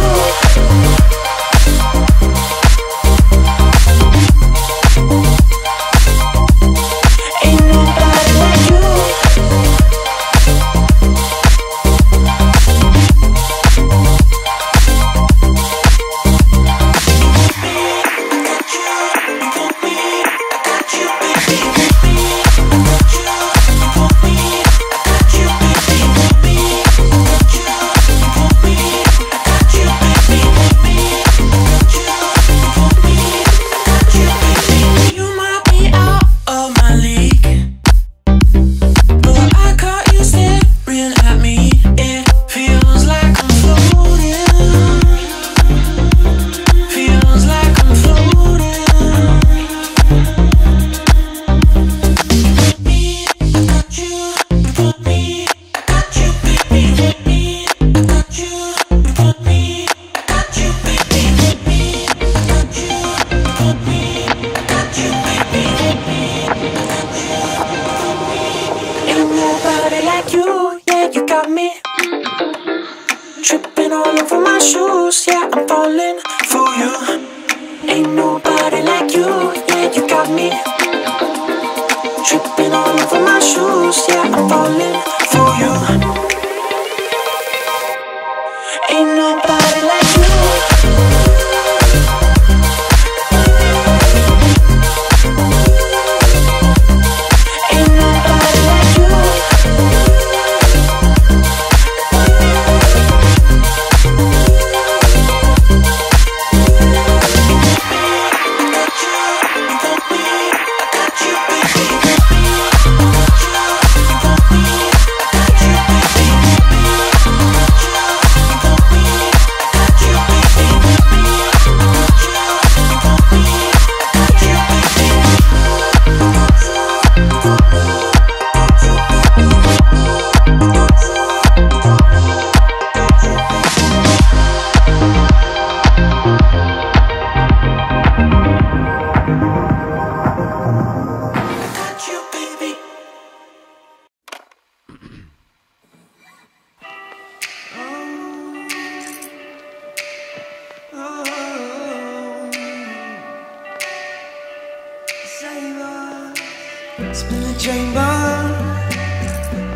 Spin the chamber,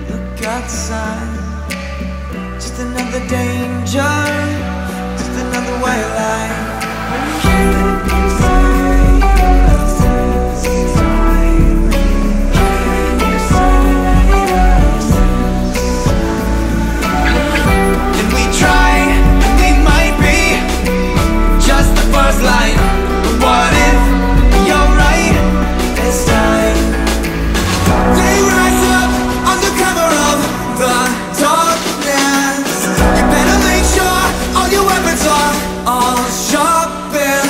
look outside. Just another danger, just another white light. And we try, and we might be just the first line. But what if you're right this time? They rise up under cover of the darkness. You better make sure all your weapons are all sharpened.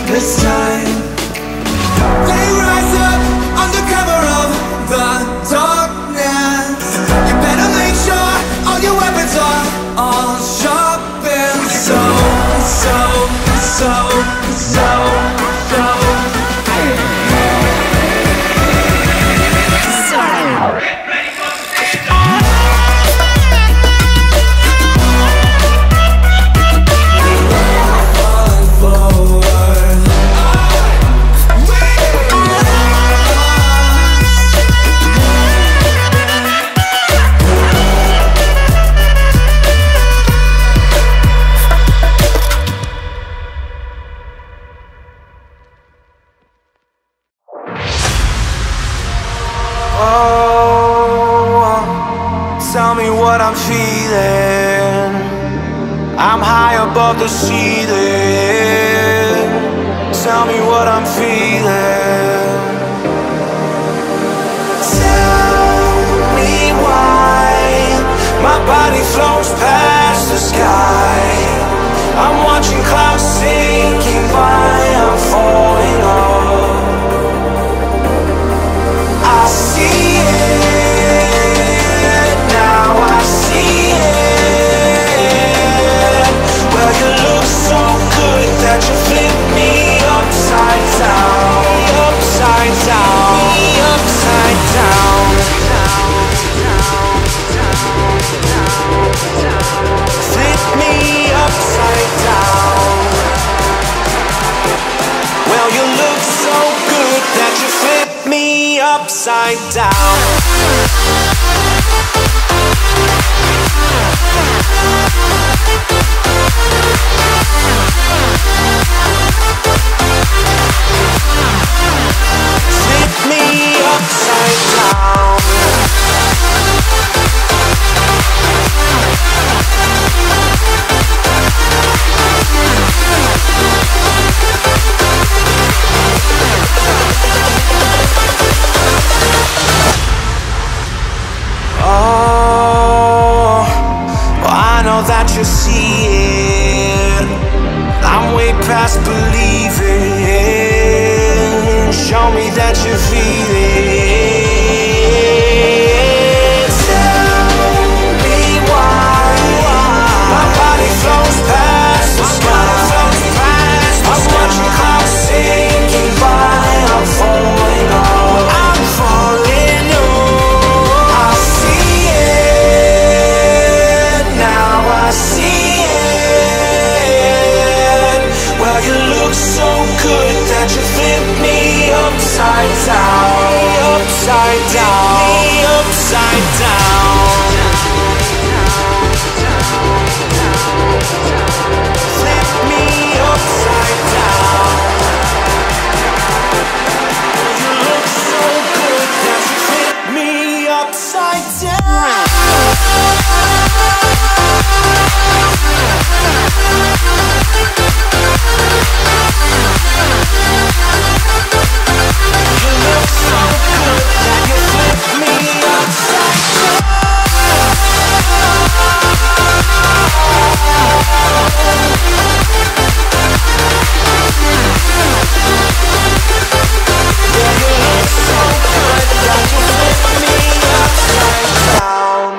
This time what I'm feeling. I'm high above the ceiling. Tell me what I'm feeling. Tell me why my body floats past the sky. I'm watching clouds sinking by, I'm falling off. I see it, now I see it. Well, you look so good that you flip me upside down. Upside down, upside down. Flip me upside down. Well, you look so good that you flip me upside down. Flip me upside down. Oh, well, I know that you see it. I'm way past believing. Show me that you feel it. Tell me why my body flows past the sky. I'm watching clouds sinking by. I'm falling on. I'm falling on. I see it, now I see it. Well, you look so good that you flip me upside down. Upside down, upside down. Flip me upside down. You look so good that you flip me upside down. You look so good that you flip me upside down. Yeah, you look so good that you flip me upside down.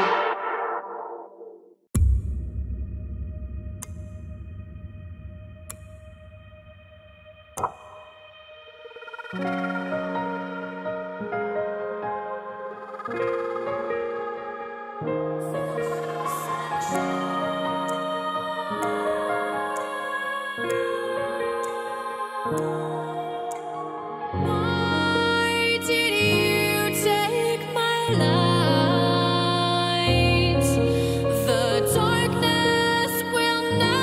Why did you take my light? The darkness will not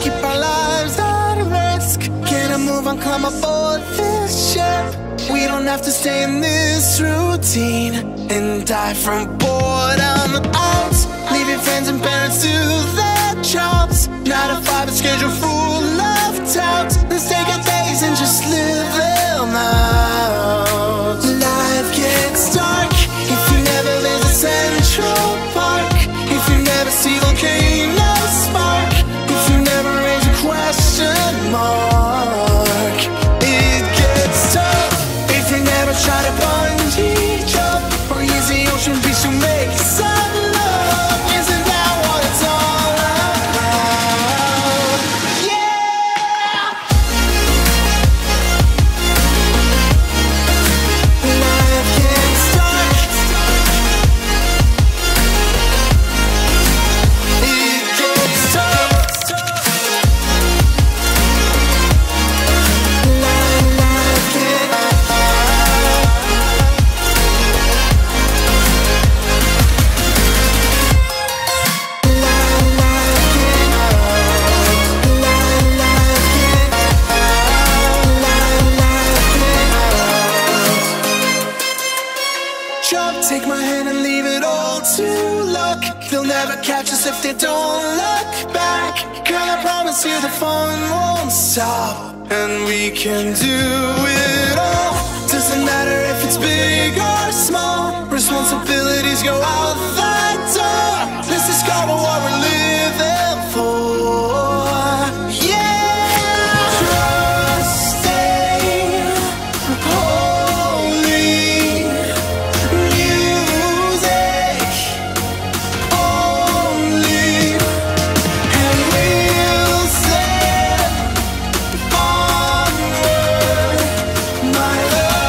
keep our lives at risk. Get a move on, come aboard this ship. We don't have to stay in this routine and die from boredom out. Leave your friends and parents to their jobs. 9 to 5, a schedule full of touts. Let's take our days and just live them out. Life gets dark if you never visit Central Park. If you never see volcanoes spark. If you never raise a question mark. It gets tough if you never try to bungee jump or use the ocean beach to make some love. Isn't that what it's all about? Yeah! Life gets dark. It gets tough. Life gets jump, take my hand and leave it all to luck. They'll never catch us if they don't look back. Girl, I promise you the fun won't stop, and we can do it all. Doesn't matter if it's big or small. Responsibilities go out the door. Let's discover what we're living for. Yeah! Trusting holy music only, and we'll set onward, my love.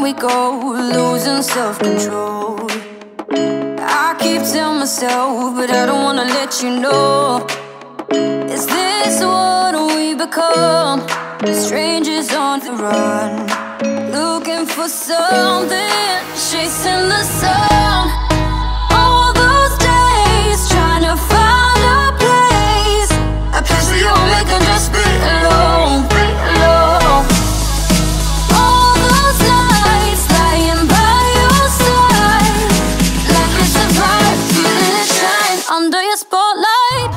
we go, losing self-control. I keep telling myself, but I don't wanna let you know. Is this what we become? Strangers on the run, looking for something, chasing the sun. All those days, trying to find a place where you only can just be alone, All those nights lying by your side, like it's a vibe, feeling it shine under your spotlight.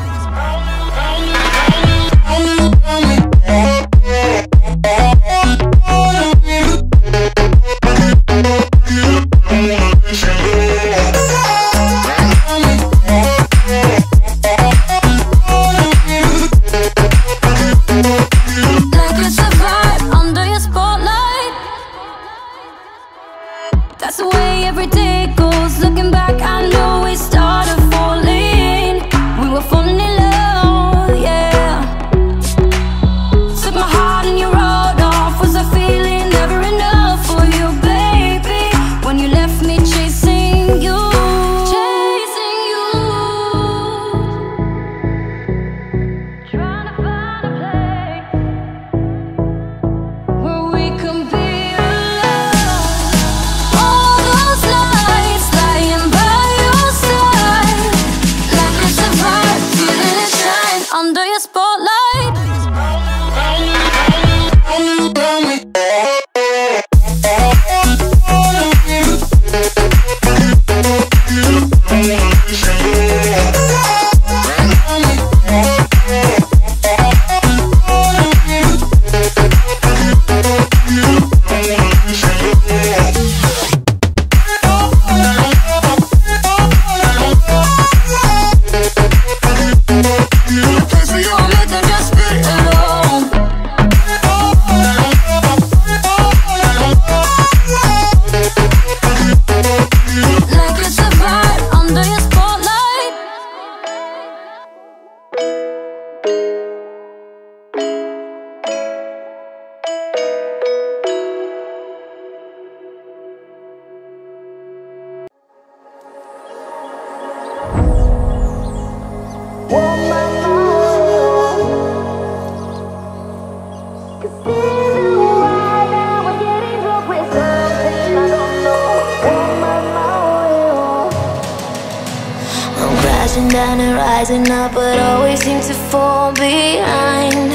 Down and rising up, but always seem to fall behind.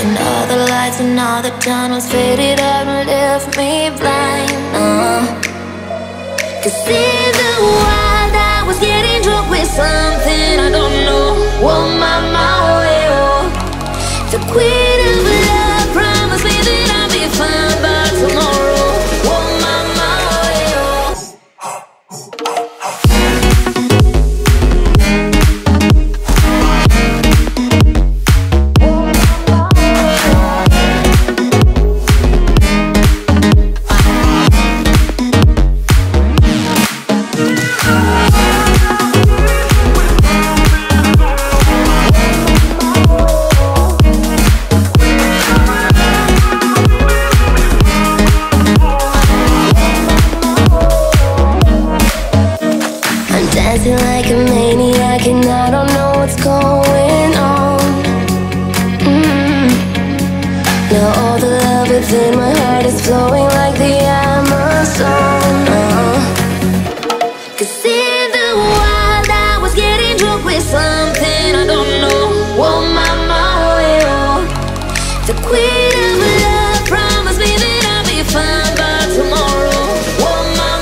And all the lights and all the tunnels faded out and left me blind. Cause in the wild I was getting drunk with something I don't know. Oh my, the queen of love promised me that I'll be fine by tomorrow. Oh my, like a maniac and I don't know what's going on. Now all the love within my heart is flowing like the Amazon. Cause in the wild I was getting drunk with something I don't know. Oh my, the queen of love promised me that I'll be fine by tomorrow. Oh my,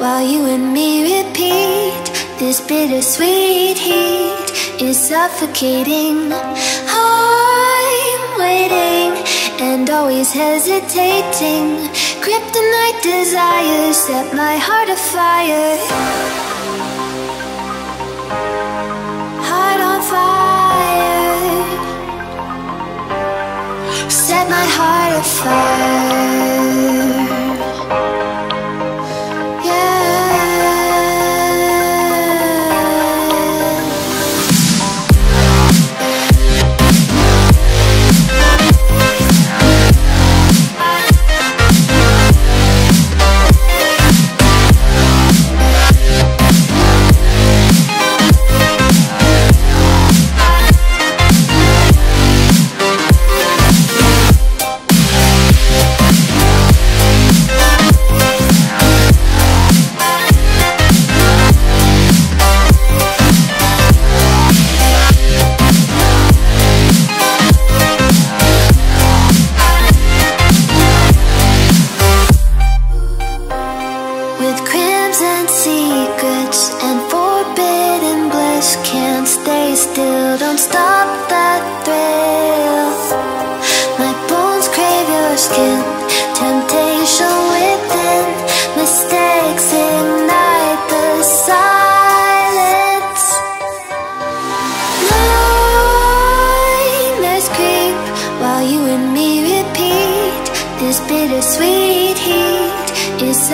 while you and me repeat. This bittersweet heat is suffocating. I'm waiting and always hesitating. Kryptonite desires set my heart afire. Heart on fire. Set my heart afire.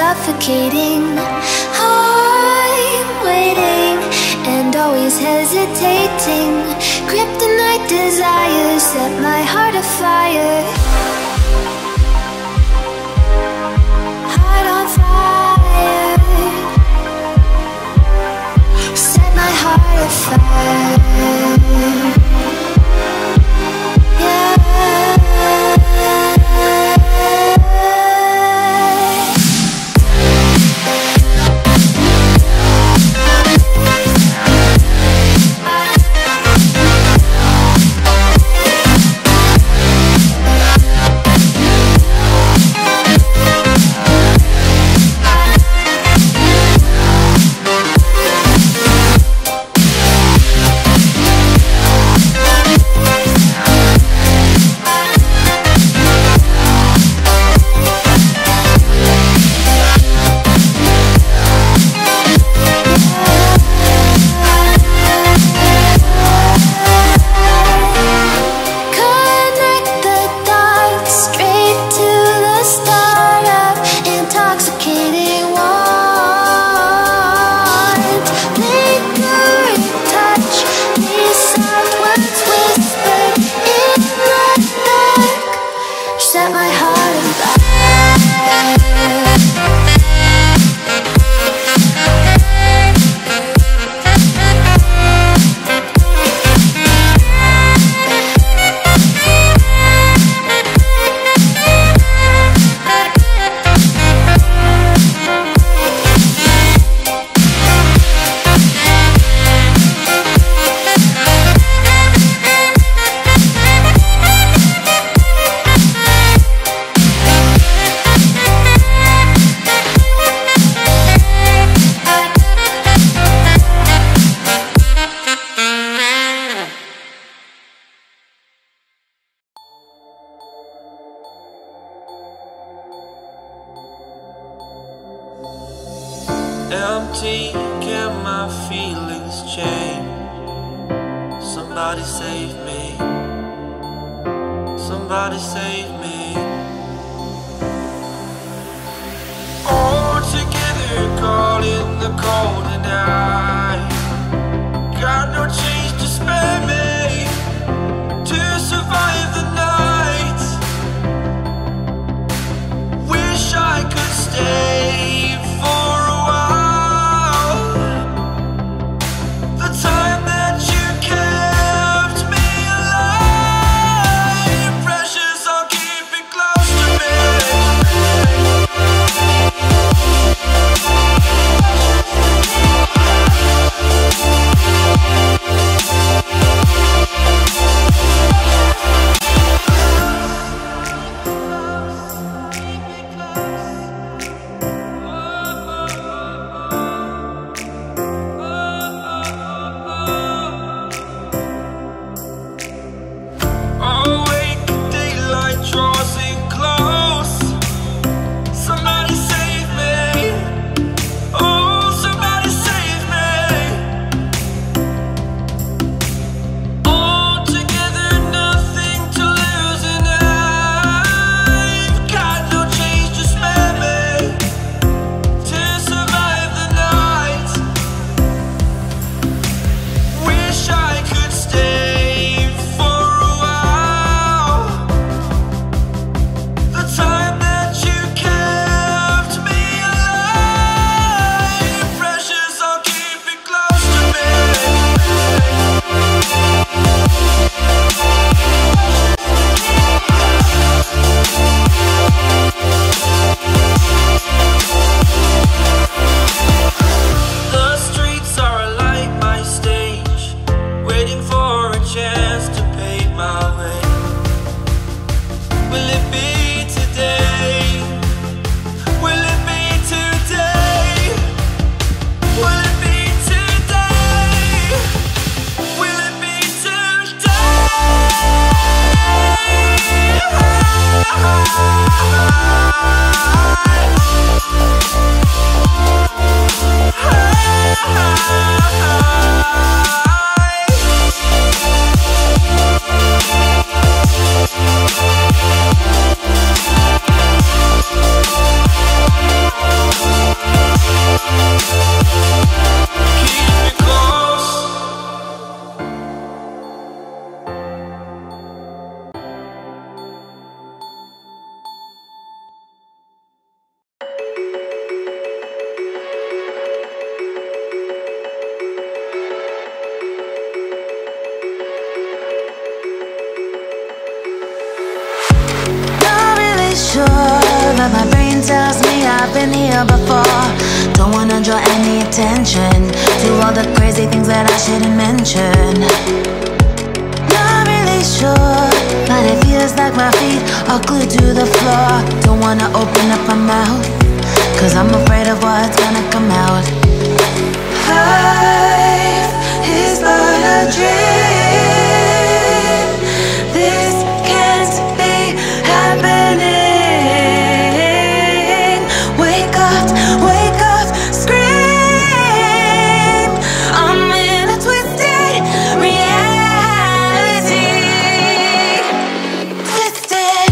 Suffocating. I'm waiting and always hesitating. Kryptonite desires set my heart afire. Heart on fire. Set my heart afire. Empty, can my feelings change? Somebody save me. Somebody save me. All together, caught in the cold and I got no change to spare me to survive the night. Wish I could stay for a while. The time that you kept me alive, precious, I'll keep it close to me. Will it be today? Will it be today? Will it be today? Will it be but my brain tells me I've been here before. Don't wanna draw any attention to all the crazy things that I shouldn't mention. Not really sure, but it feels like my feet are glued to the floor. Don't wanna open up my mouth, cause I'm afraid of what's gonna come out. Life is but a dream. This can't be happening. Wake up, scream. I'm in a twisted reality. Twisted.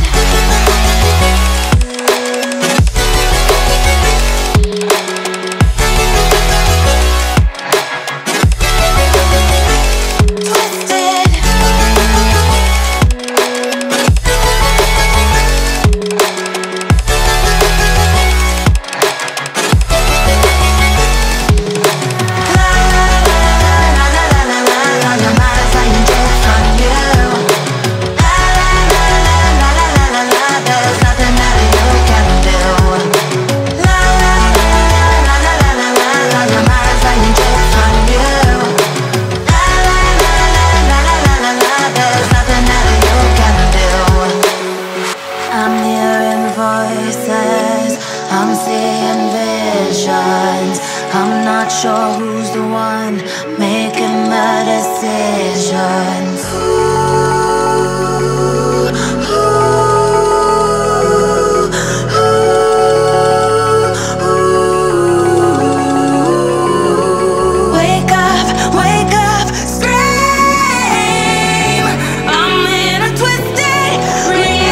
Sure who's the one making the decisions. Wake up, scream. I'm in a twisted reality.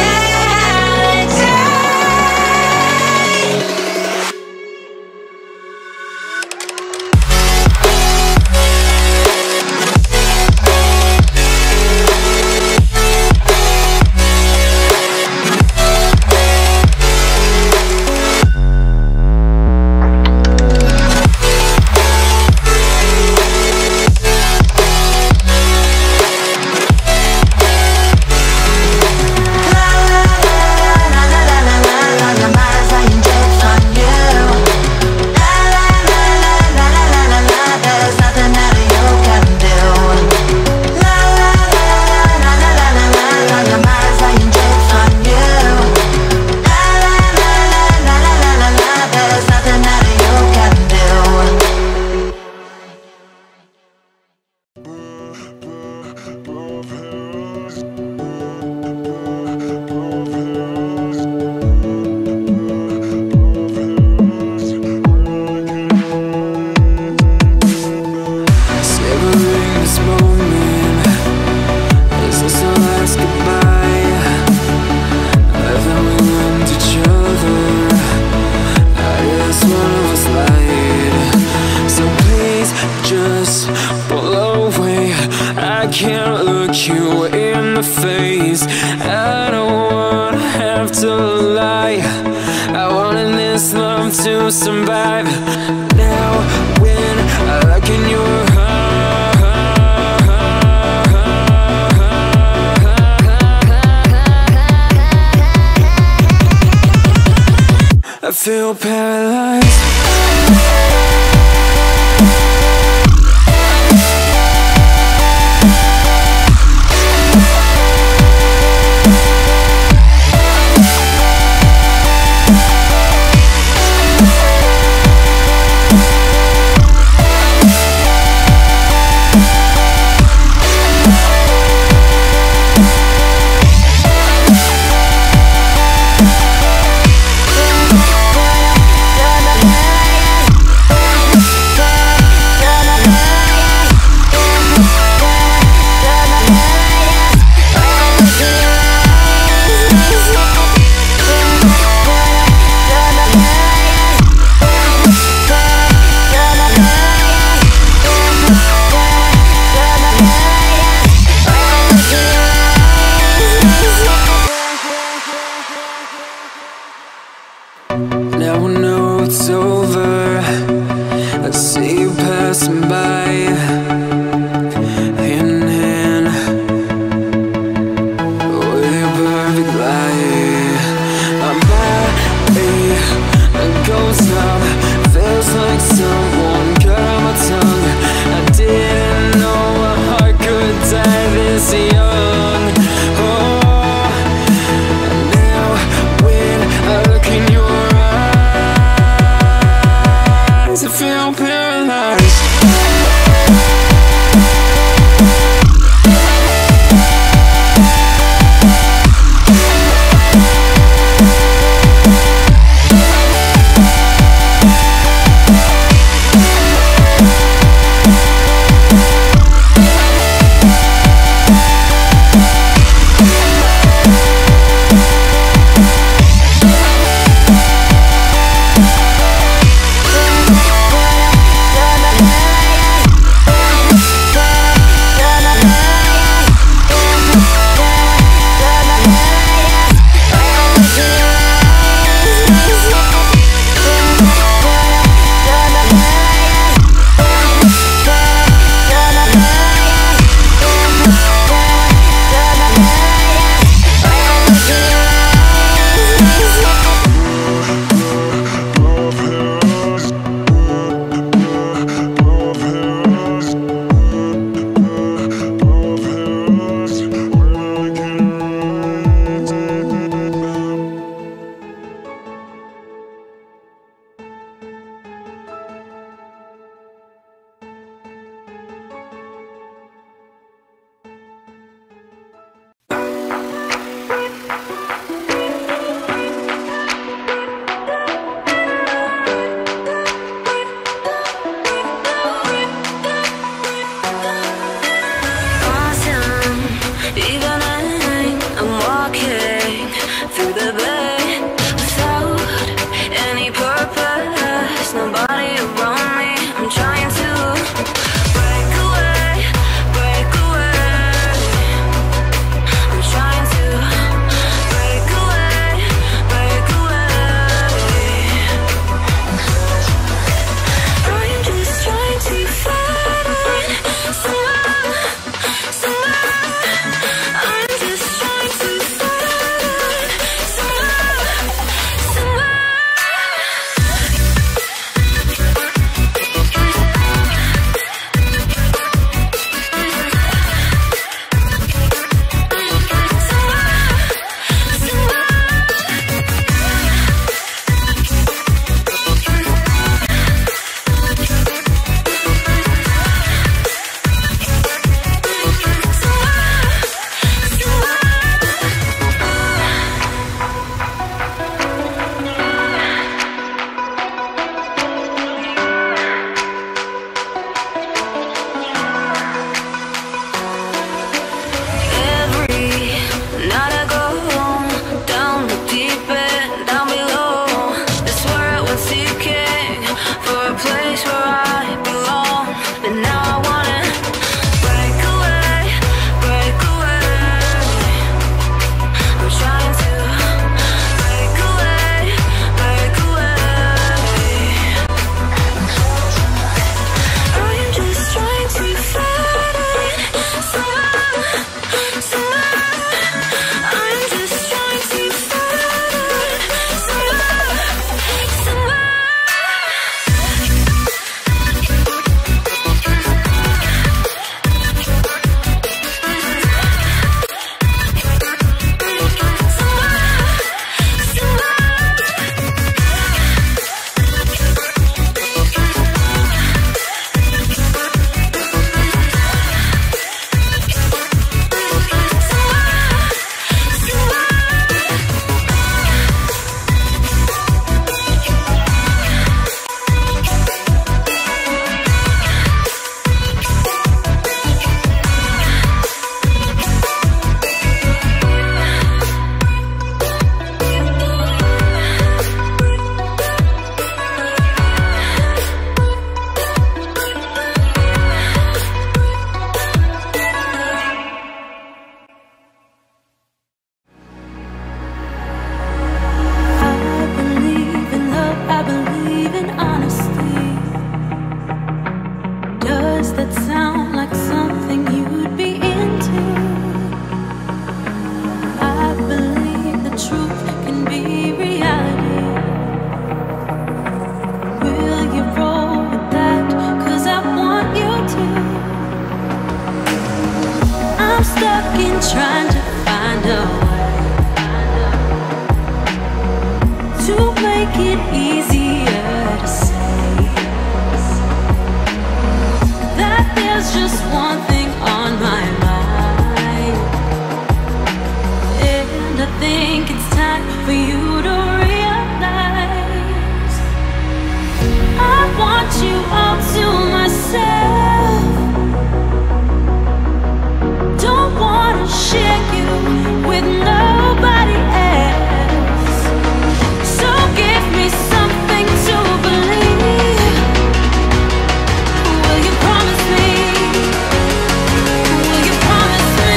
to survive. Now when I look in your eyes, I feel paralyzed. it's over. I see you passing by, hand in hand, with your perfect light. My body goes numb, feels like someone cut out my tongue. I didn't know a heart could die this young. Oh, now when I look in your eyes, I feel paralyzed. think it's time for you to realize I want you all to myself. Don't wanna share you with nobody else. So give me something to believe. Will you promise me? Will you promise me?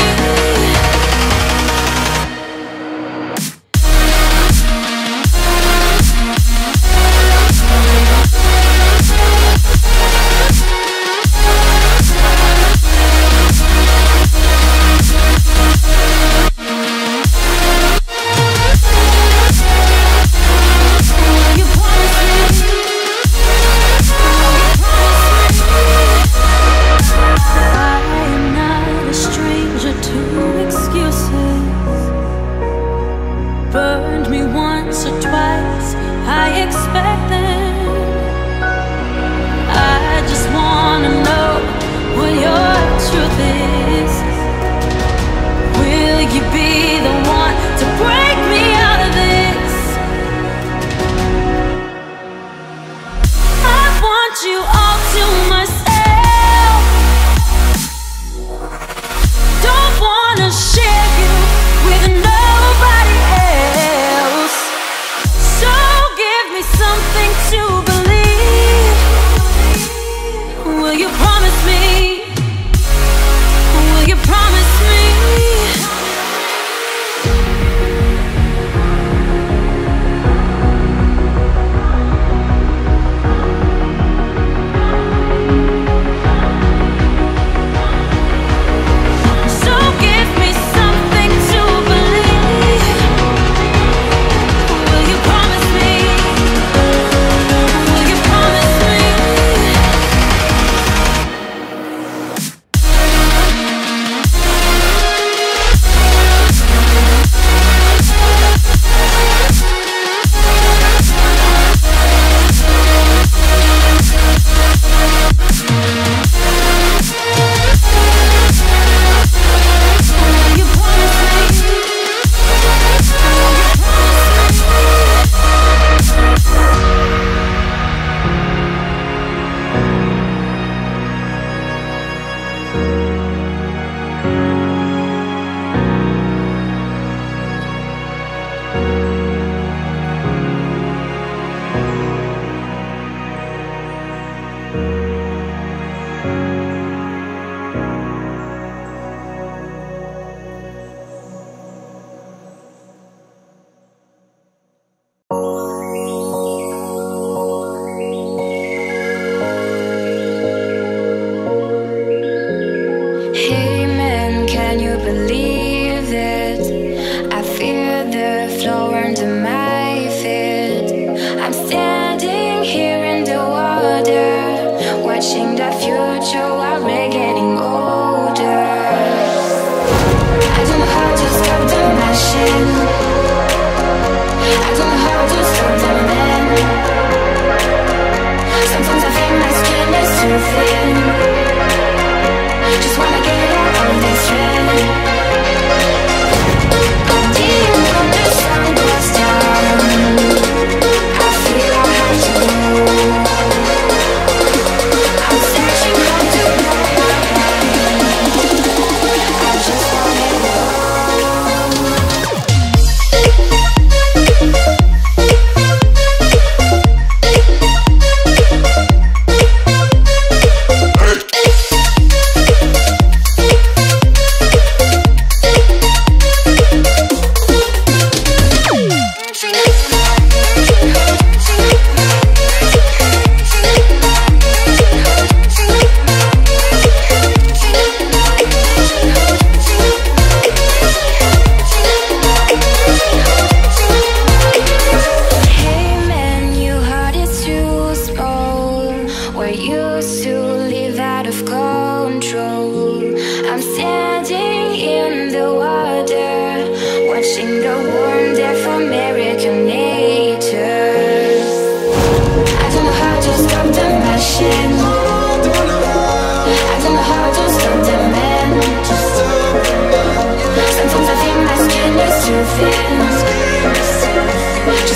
Burned me once or twice, I expect them. I just wanna know what your truth is. Will you be the one to break me out of this? I want you all to myself. Don't wanna share you with nobody else. So give me something to believe. Will you promise me? Will you promise me? So give me something to believe. Will you promise me? Will you promise me? Will you promise me? Hey man, can you believe it? I feel the flow under my feet. I'm standing here in the water, watching the future while we're getting older. I don't know how to stop the machine. I don't know how to stop the man. Sometimes I feel my skin is too thin. Just wanna get out of this trend. Deep when the sun goes down,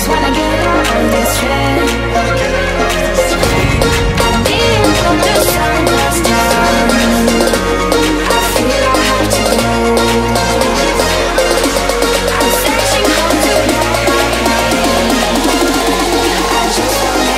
just wanna get out of this train. I'm being from the sun goes down. I feel I have to go. I'm searching hard to I just wanna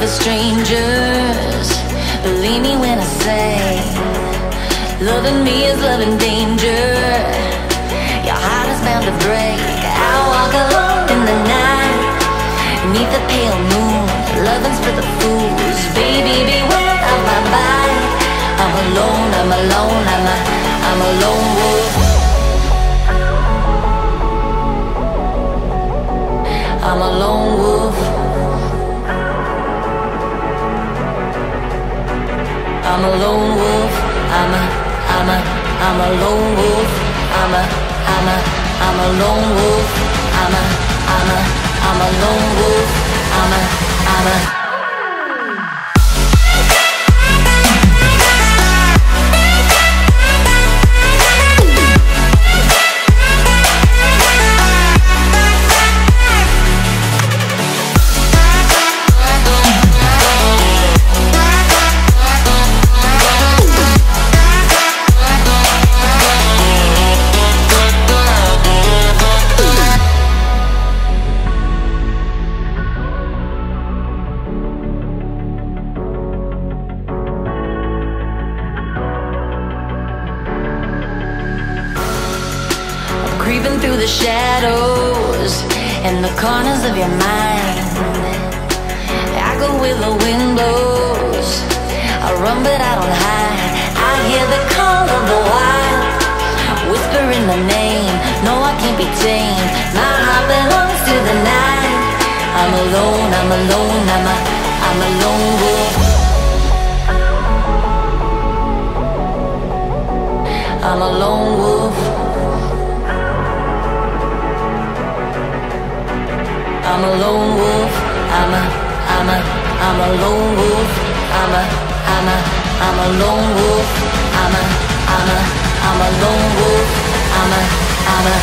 strangers. Believe me when I say, loving me is loving danger. Your heart is bound to break. I walk alone in the night, beneath the pale moon. Loving's for the fools. Baby, beware of my bite. I'm alone, I'm alone, I'm a lone wolf. I'm a lone wolf. I'm a lone wolf. I'm a lone wolf. I'm a lone wolf. I'm a lone wolf. Creeping through the shadows and the corners of your mind. I go where the wind blows. I run but I don't hide. I hear the call of the wild, whispering the name. No, I can't be tamed. My heart belongs to the night. I'm alone, I'm alone, I'm a lone wolf. I'm a lone wolf. I'm a lone wolf. I'm a lone wolf. I'm a lone wolf. I'm a lone wolf. I'm a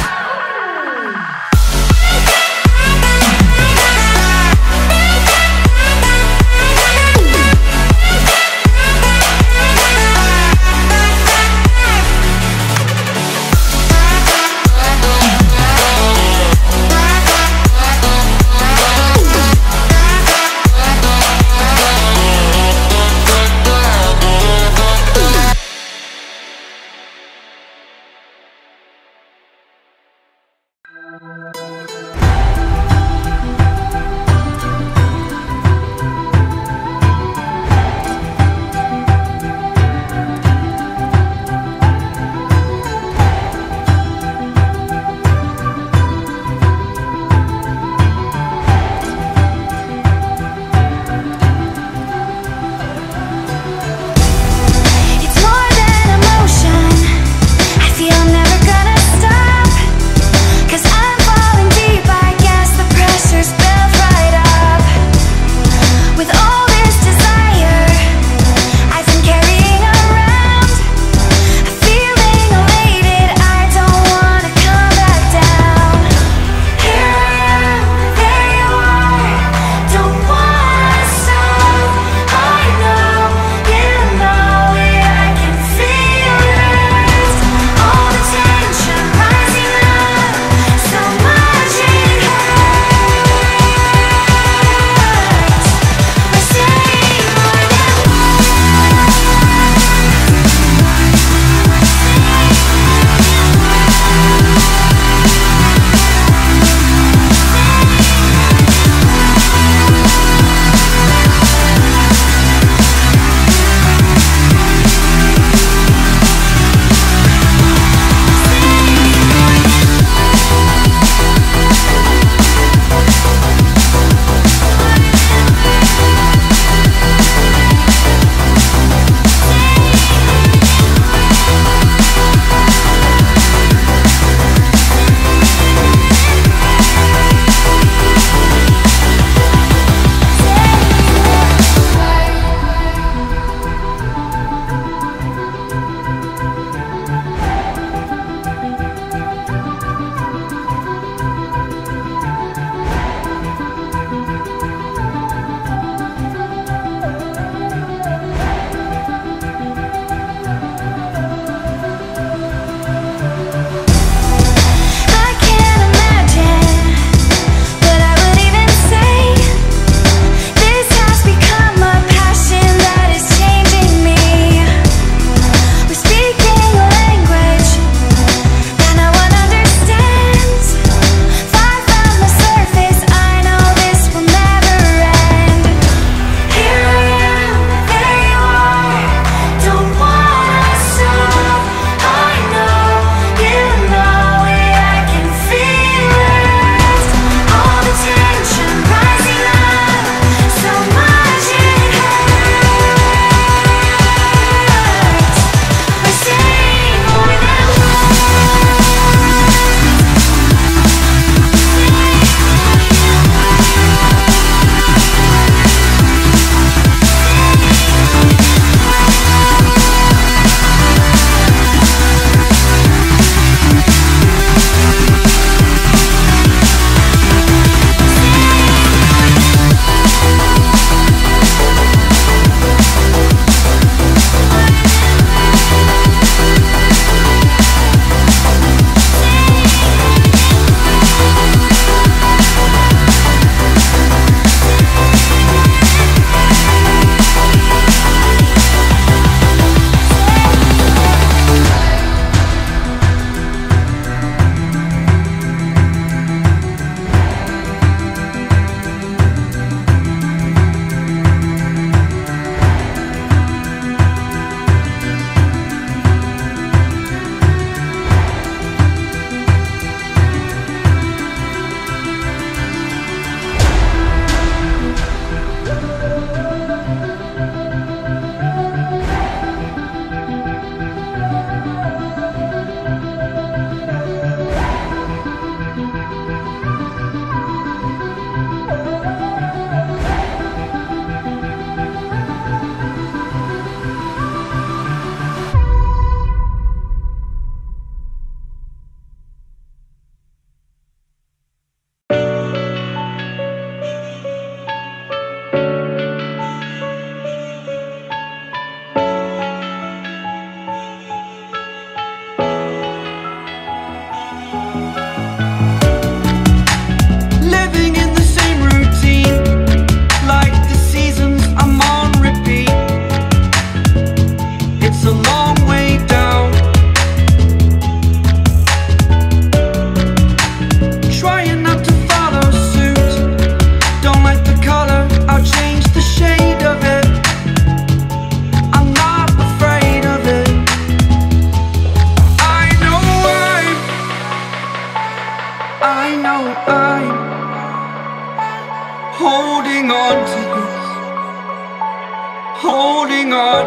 on.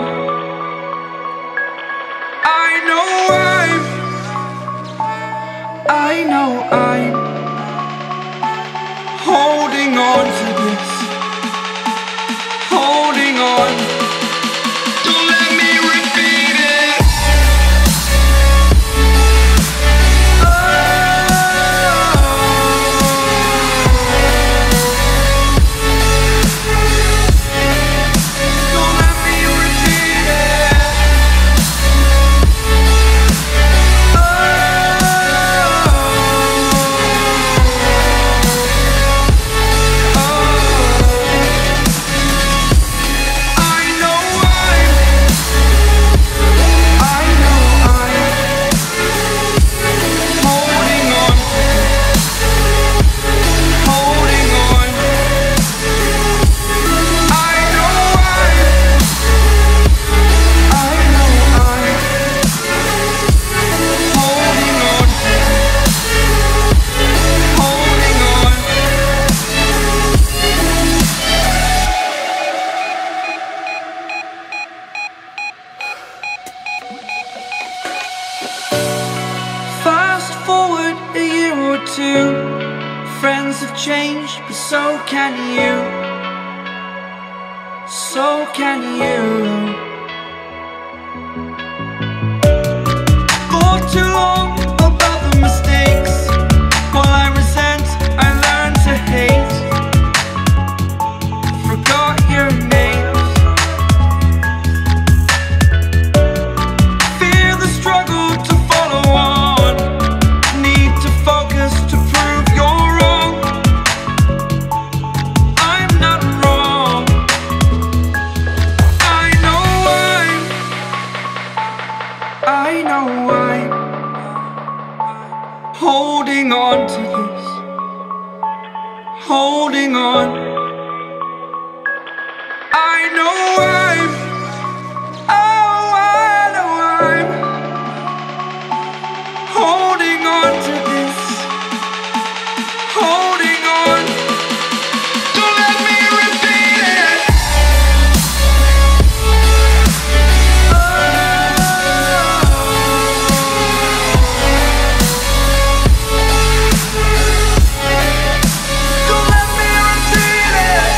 I know I'm holding on to this, holding on. Don't let me repeat it. Don't let me repeat it. Fast forward a year or two, friends have changed, but so can you. So can you. Thought too long about the mistakes. While I resent, I learned to hate. Forgot your names. Fear the struggle to follow on. Need to focus to prove you're wrong. I'm not wrong. I know I'm holding on to this, holding on. I know I'm holding on to this, holding on. Don't let me repeat it. Don't let me repeat it.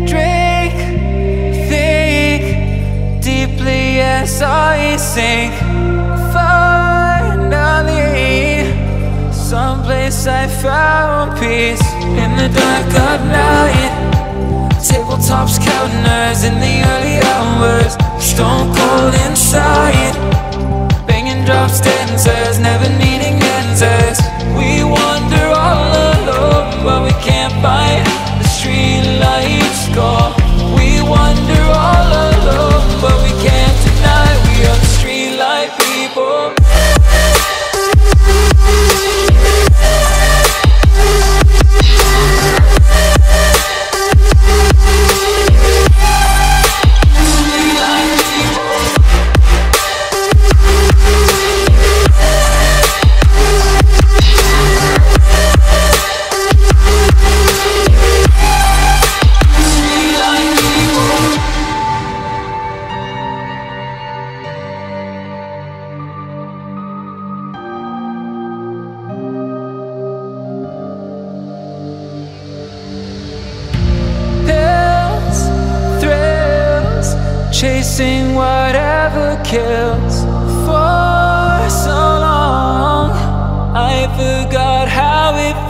Drink, think deeply as I sink. Finally, someplace I found peace in the dark of night. Tabletops counting hours in the early hours. Stone cold inside. Banging drop stanzas, never needing answers. We wander all alone, but we can't find the street lights go. We wander all alone, but we can't deny we are the street light people. Chasing whatever kills.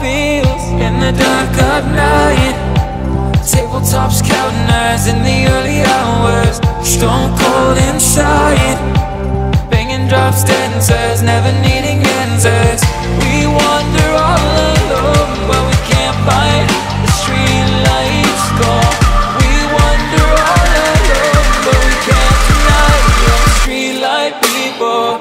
feels in the dark of night. Tabletops counting eyes in the early hours, stone cold inside. Banging drop stanzas, never needing answers. We wander all alone, but we can't find the street lights gone. We wander all alone, but we can't deny the street light people.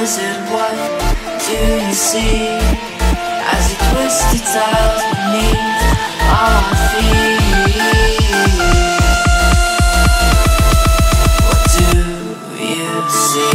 wizard, what do you see as you twist the tiles beneath our feet? What do you see?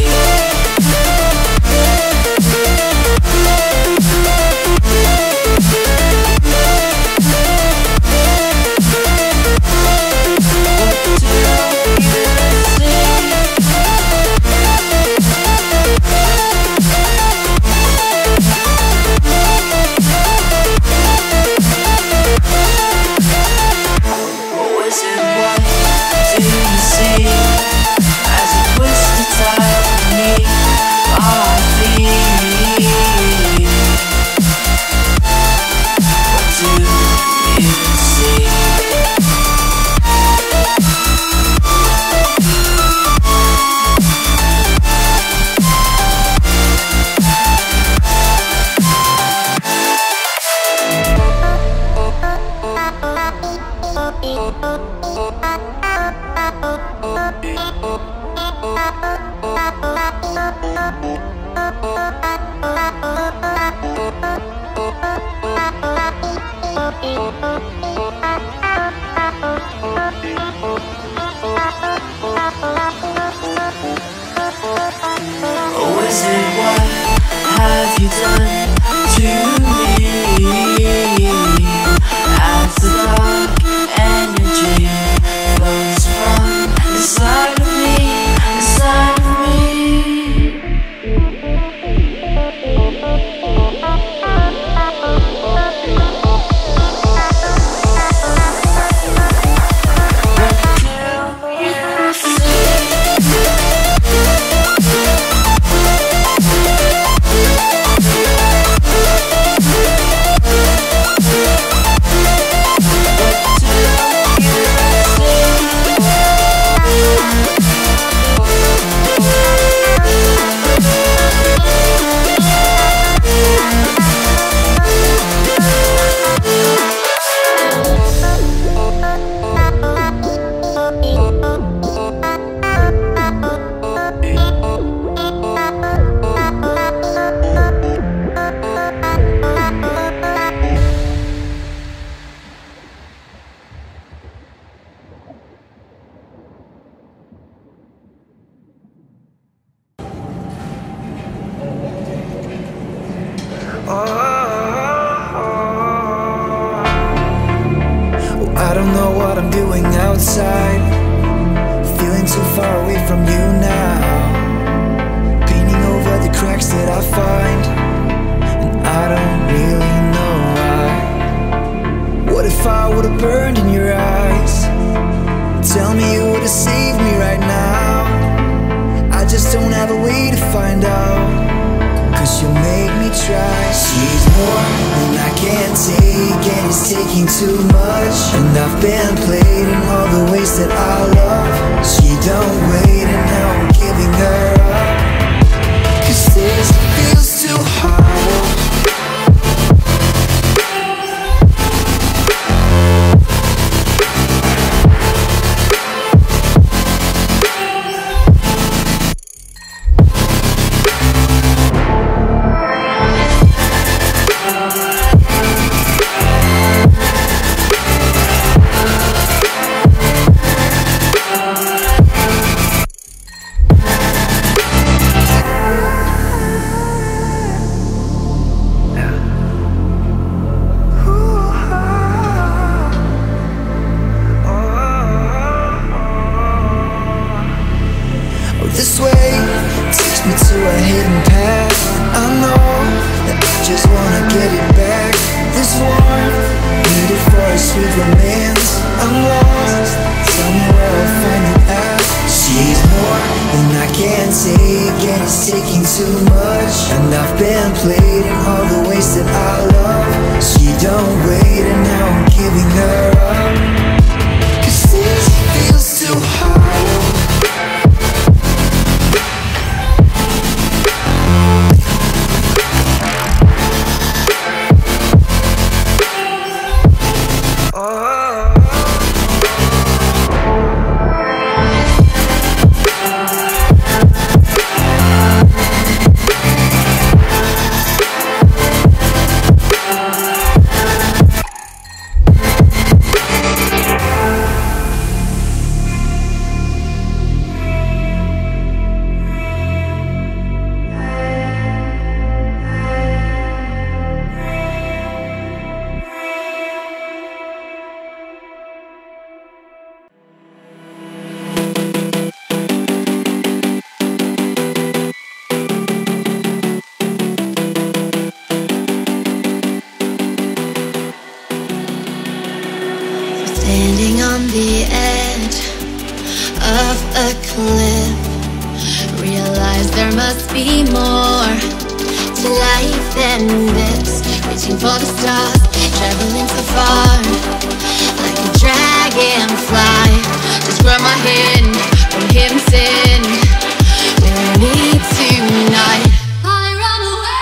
I don't know what I'm doing outside, feeling too far away from you now, painting over the cracks that I find, and I don't really know why. What if I would've burned in your eyes? Tell me you would've saved me right now. I just don't have a way to find out, 'cause you'll make me try. She's more than I can take, and it's taking too much, and I've been played in all the ways that I love. She don't wait, and now I'm giving her up, 'cause this feels too hard. Standing on the edge of a cliff, realize there must be more to life than this. Reaching for the stars, traveling so far, like a dragonfly. Just grab my hand from heaven's sin. We're me tonight. I run away.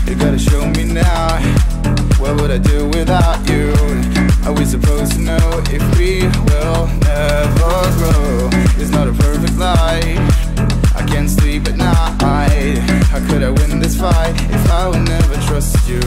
You gotta show me now. What would I do without you? Are we supposed to know if we will never grow? It's not a perfect life. I can't sleep at night. How could I win this fight if I would never trust you?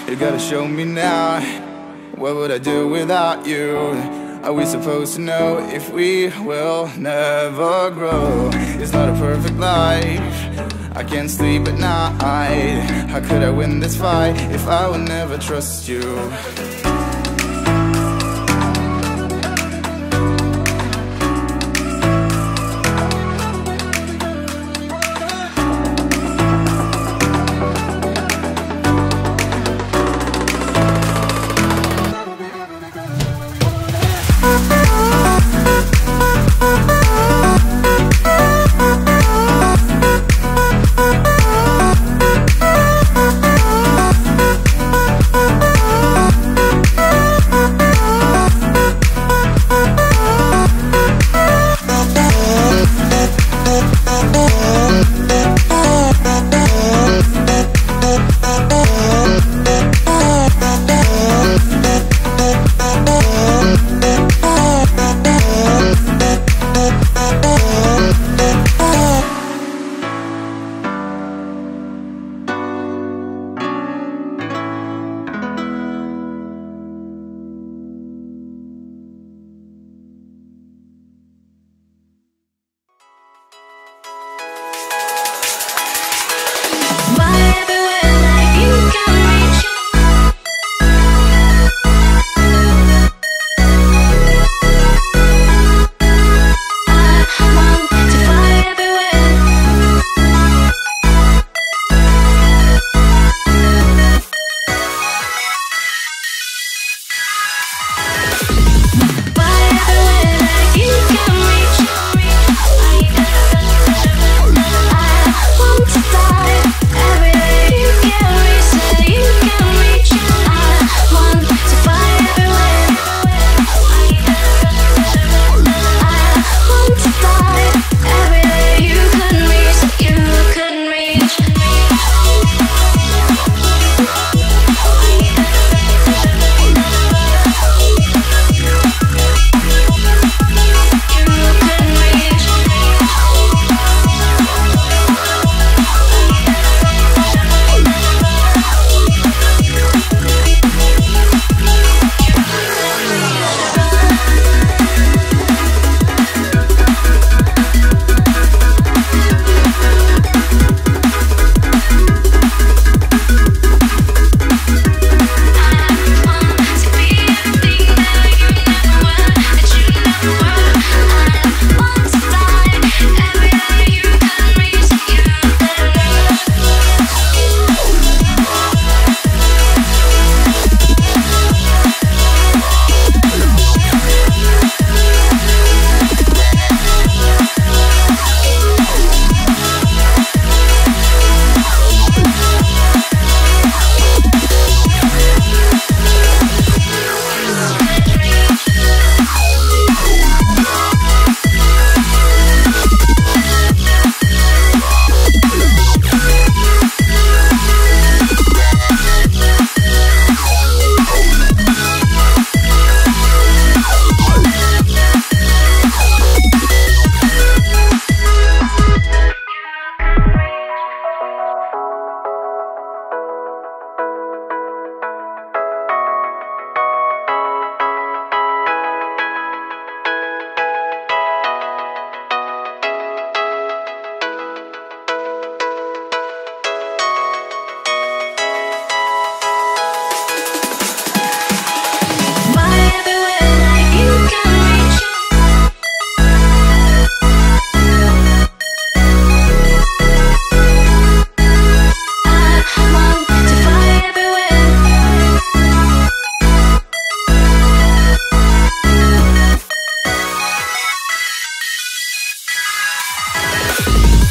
You gotta show me now. What would I do without you? Are we supposed to know if we will never grow? It's not a perfect life. I can't sleep at night. How could I win this fight if I would never trust you?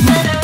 Turn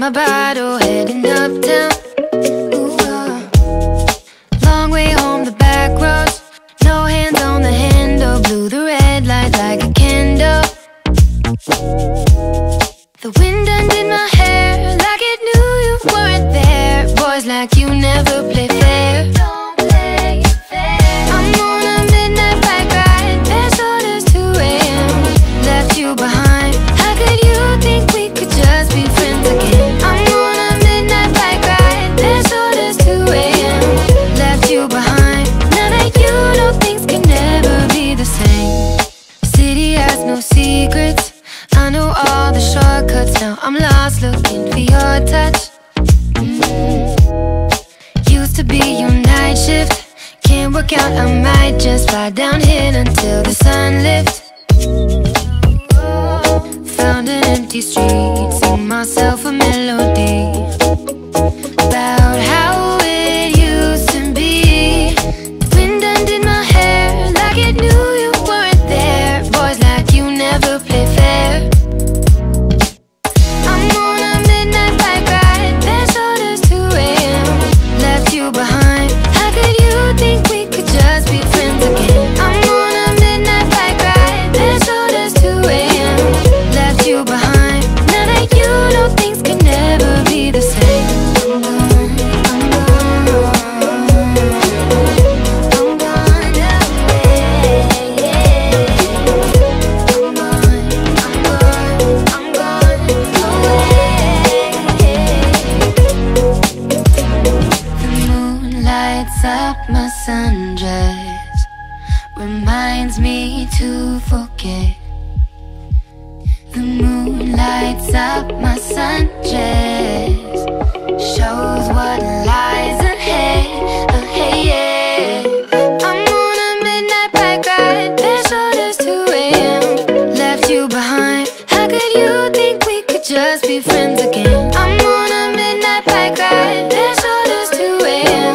my bottle, heading uptown. Long way home, the back roads. No hands on the handle, blew the red light like a candle. The wind undid my hair like it knew you weren't there. Boys like you never play fair. Don't play fair. I'm on a midnight bike ride, past orders 2 a.m. Left you behind. How could you think we could just be friends again? I'm on a midnight bike ride, past orders 2 a.m. Left you behind. Now that you know things can never be the same. City has no secrets. I know all the shortcuts, now I'm lost looking for your touch. Used to be your night shift. Can't work out, I might just fly downhill until the sun lifts. Found an empty street, sing myself a melody about how it used to be. The wind undid my hair like it knew you weren't there. Boys like you never play fair. I'm on a midnight bike ride, past orders 2 a.m. Left you behind. How could you think we could just be friends again? I'm on a midnight bike ride, past orders 2 a.m. Left you behind. Now that you know things can never be the same. I'm gone, I'm gone, I'm gone away. I'm gone, I'm gone, I'm gone away. The moon lights up my sundress, reminds me to forget. The moon lights up my sundress, shows what lies ahead, ahead. I'm on a midnight bike ride, past orders 2 a.m. Left you behind. How could you think we could just be friends again? I'm on a midnight bike ride, past orders 2 a.m.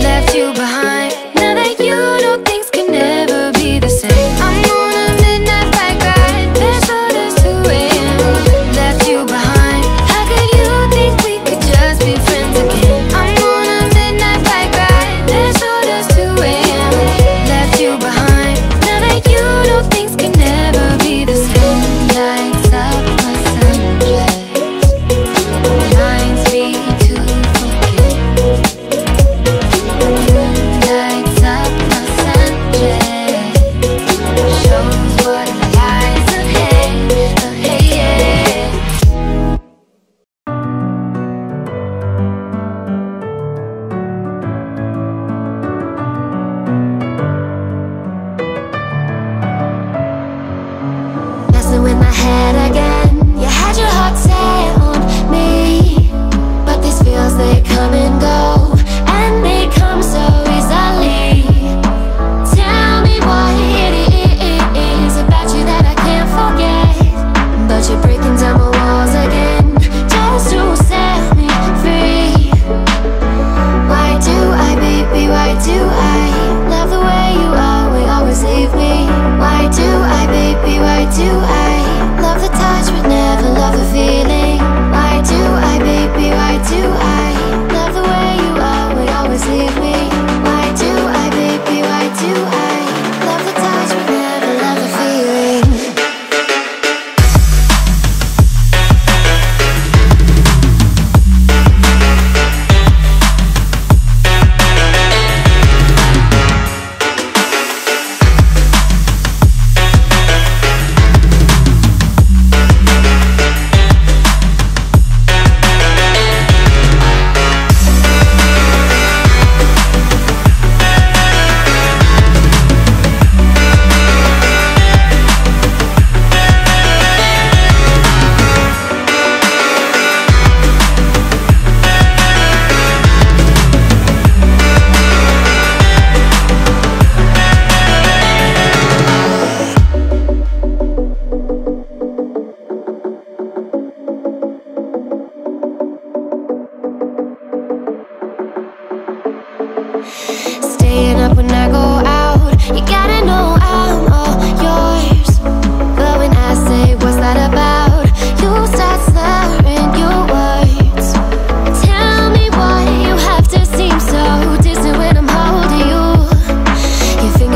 Left you behind. Now that you know things can never be the same. I'm on a midnight bike ride, past orders 2 a.m. Left you behind. How could you think we could just be friends again? I'm on a midnight bike ride, past orders 2 a.m. Left you behind. Now that you know things can never be the same. Lights up my sundress,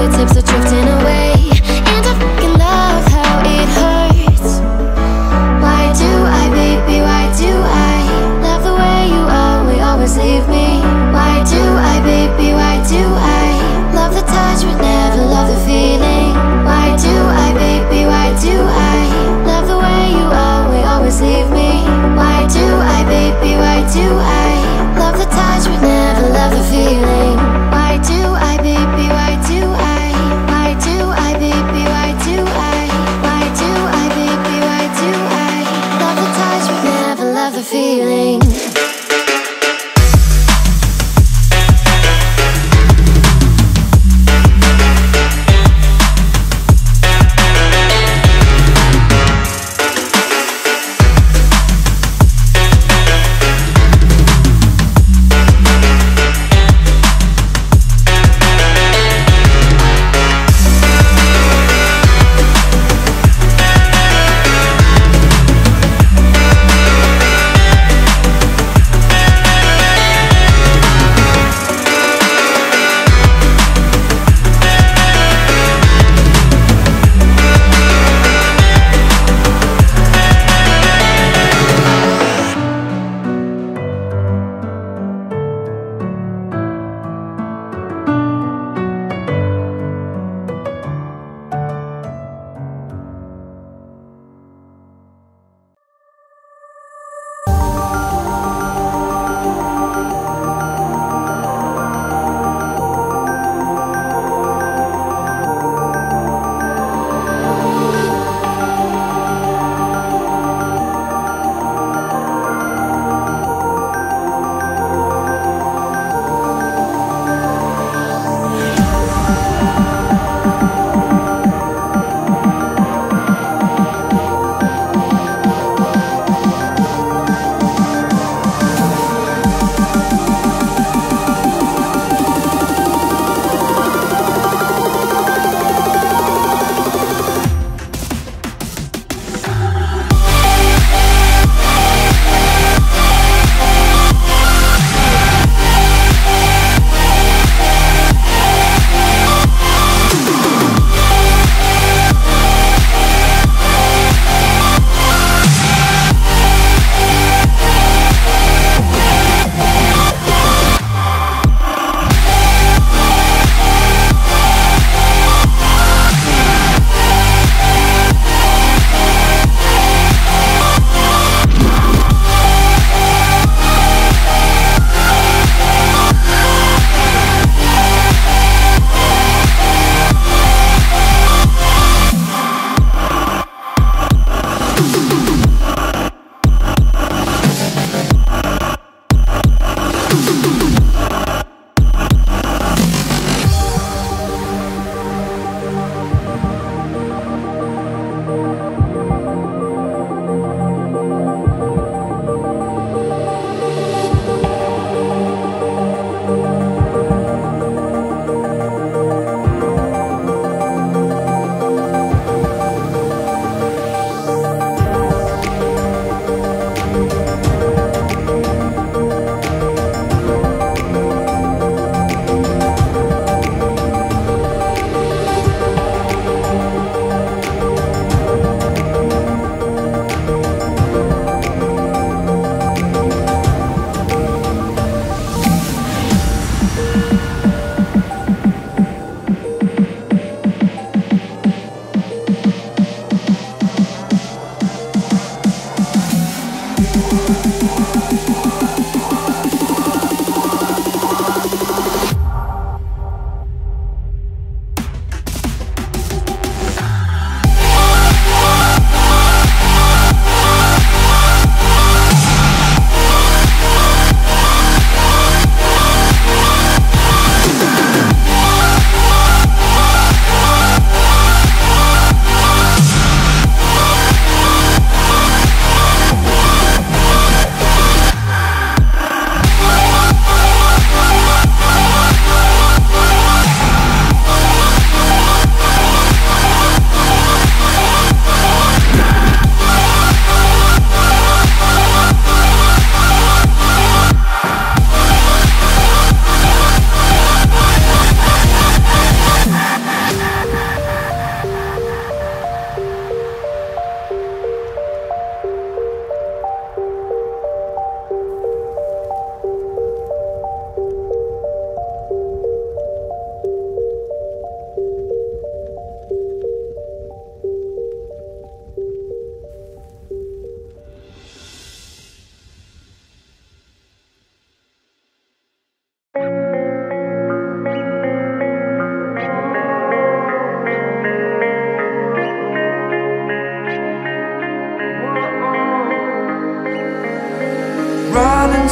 fingertips are drifting away, and I fucking love how it hurts. Why do I, baby, why do I love the way you always leave me? Why do I, baby, why do I love the touch but never love the feeling? Why do I, baby, why do I love the way you always leave me? Why do I, baby, why do I love the touch but never love the feeling? Why do I, baby, why do I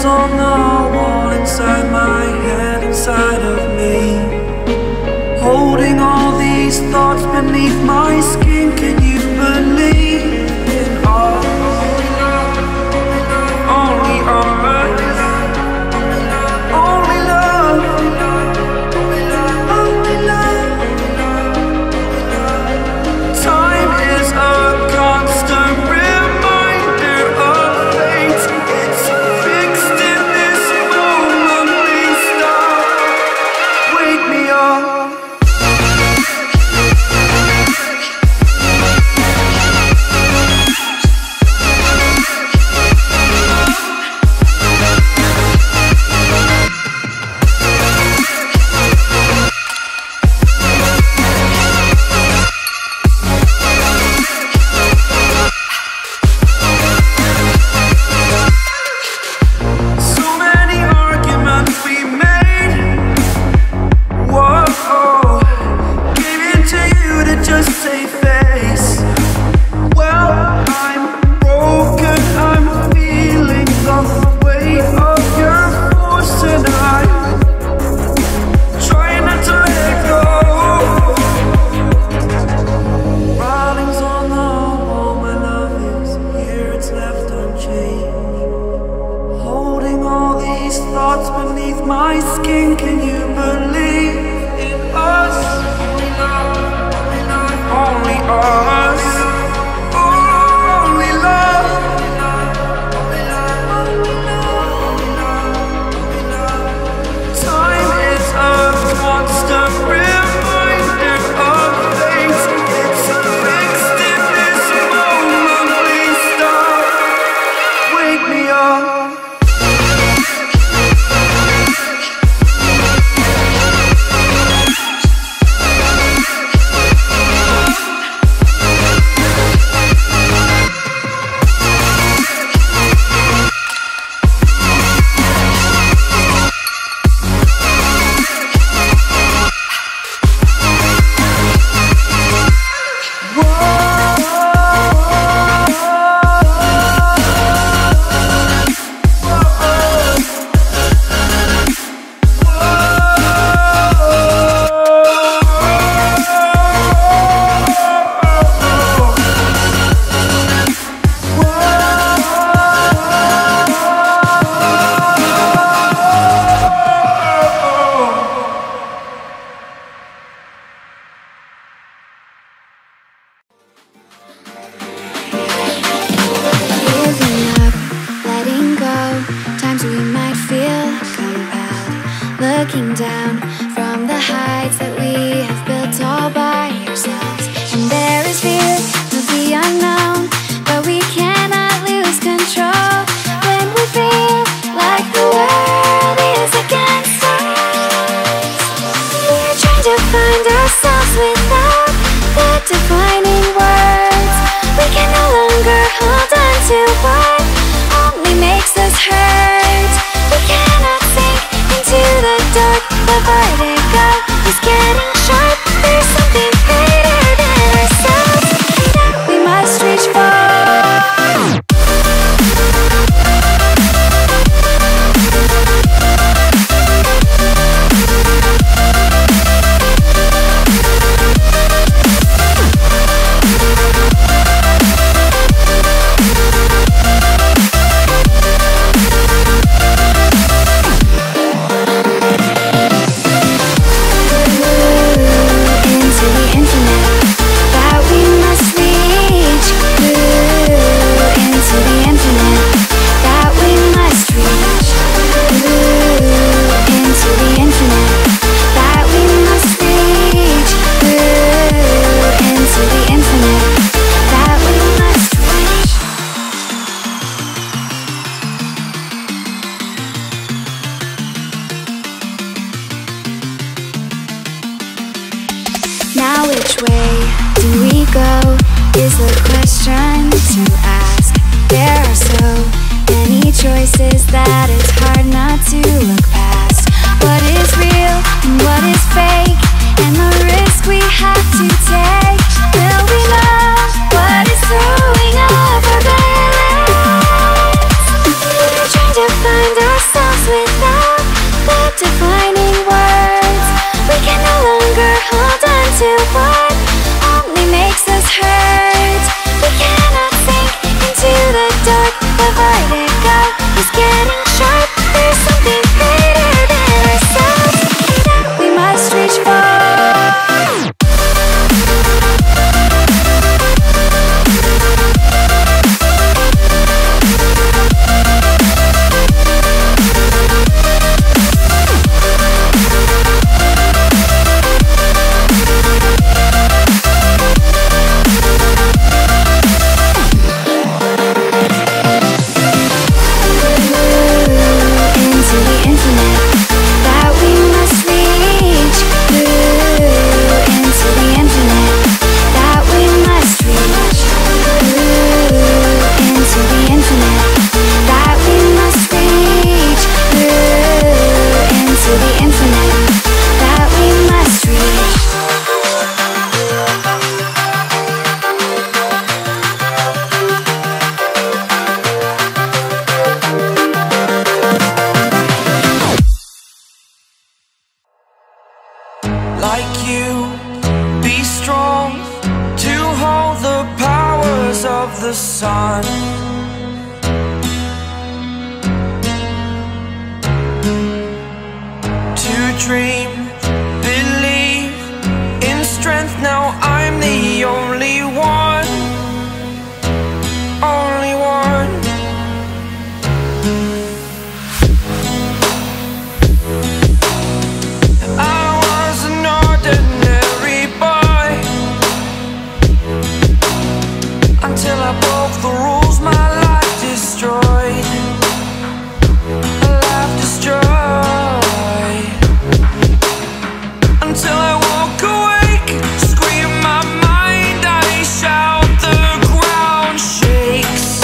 Writings on the wall inside my head, inside of me. Holding all these thoughts beneath my skin. Can you believe in us? Only us. Only love. Only love. Time is a constant reminder of fate. It's fixed in this moment. Please stop. Wake me up. Find us into what only makes us hurt. We cannot sink into the dark. The vertigo is getting sharp. There's something greater than ourselves that we must reach for. Like you, be strong to hold the powers of the sun. To dream, believe in strength. Now I'm the only one, only one. Until I broke the rules, my life destroyed. A life destroyed. Until I walk awake, scream my mind, I shout, the ground shakes.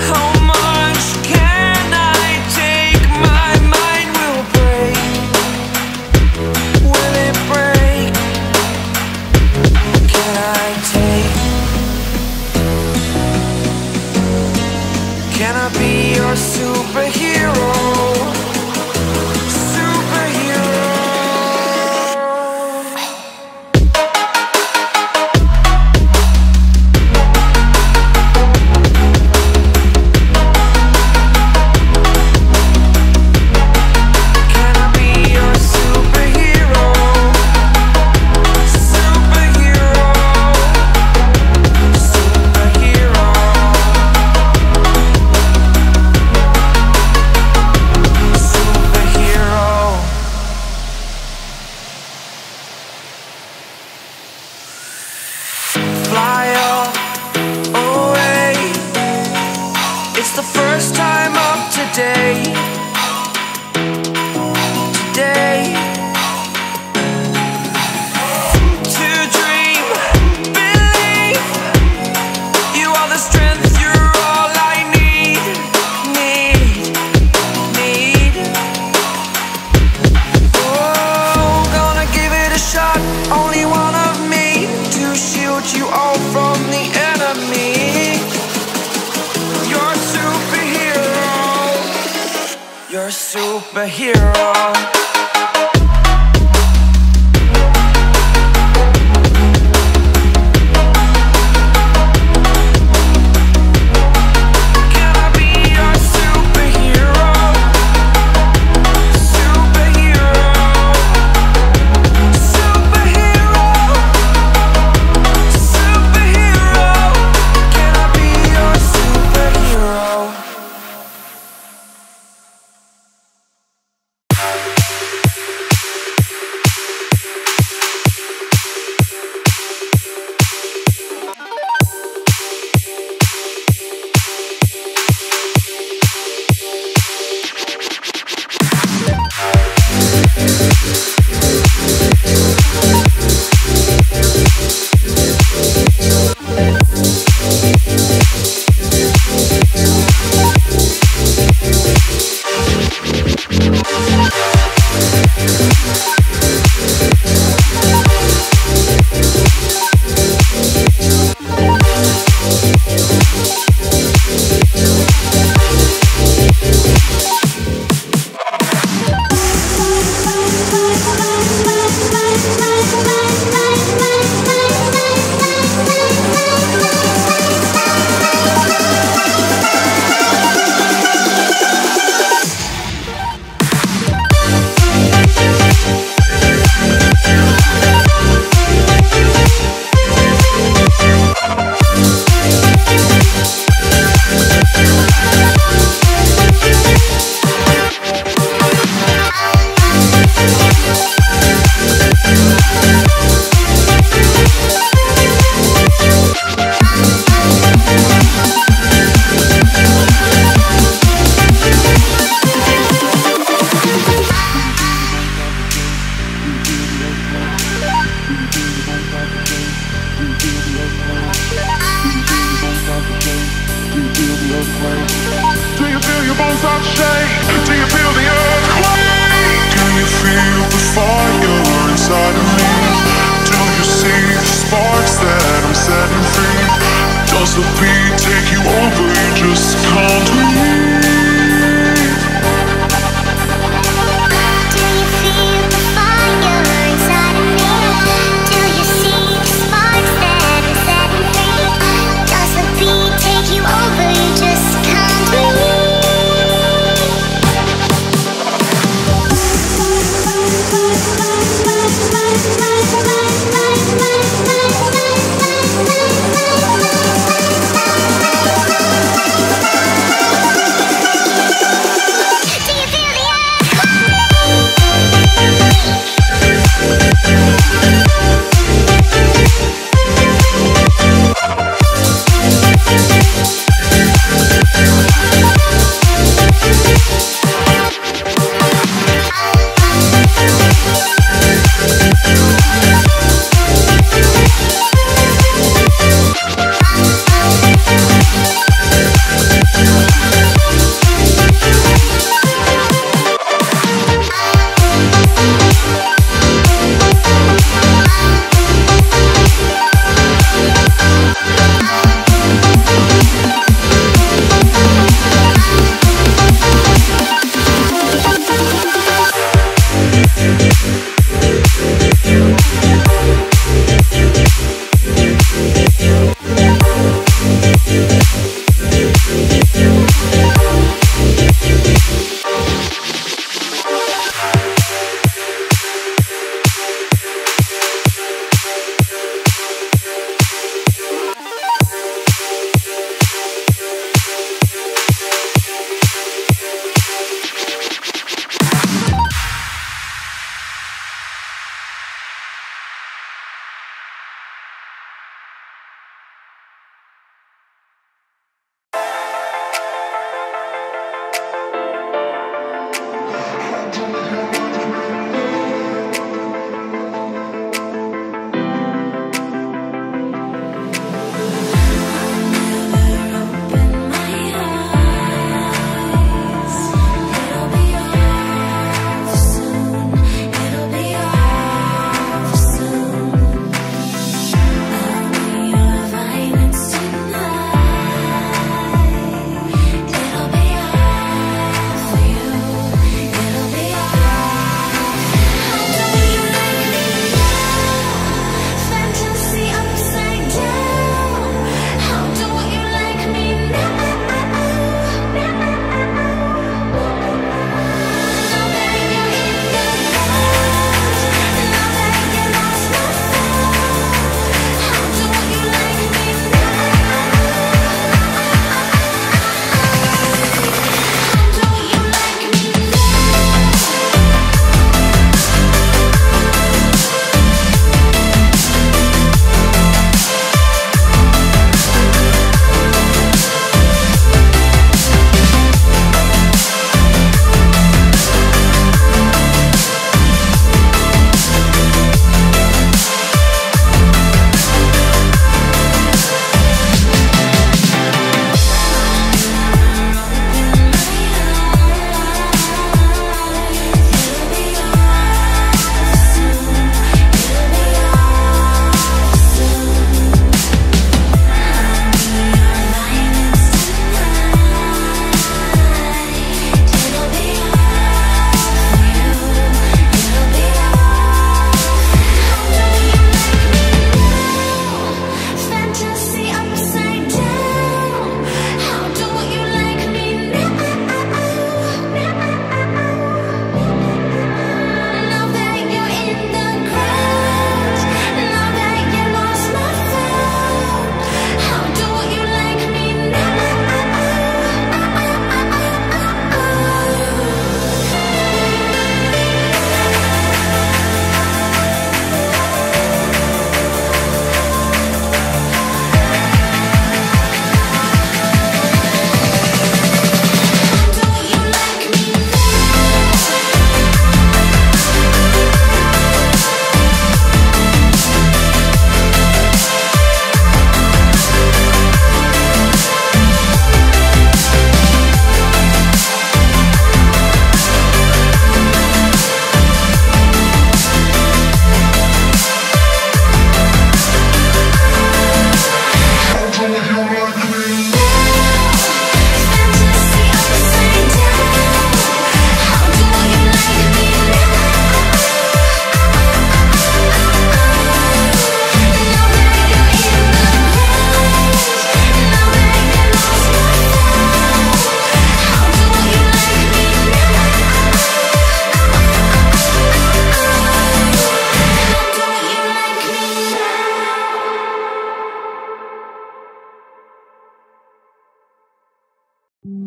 How much can I take? My mind will break. Will it break? Can I take? Can I be your superhero? Superhero. Can I be your superhero? Superhero. Superhero. Fly away. It's the first time of today. Today. To dream, believe. You are the strength, you're all I need. Oh, gonna give it a shot. Only one of me to shield you all from the enemy. You're a superhero. You're a superhero. Can I be your superhero? Superhero. Superhero. Superhero. Can I be your superhero? Do you feel your bones start to shake? Do you feel the earthquake? Do you feel the fire inside of me? Do you see the sparks that I'm setting free? Does the beat take you over? You just can't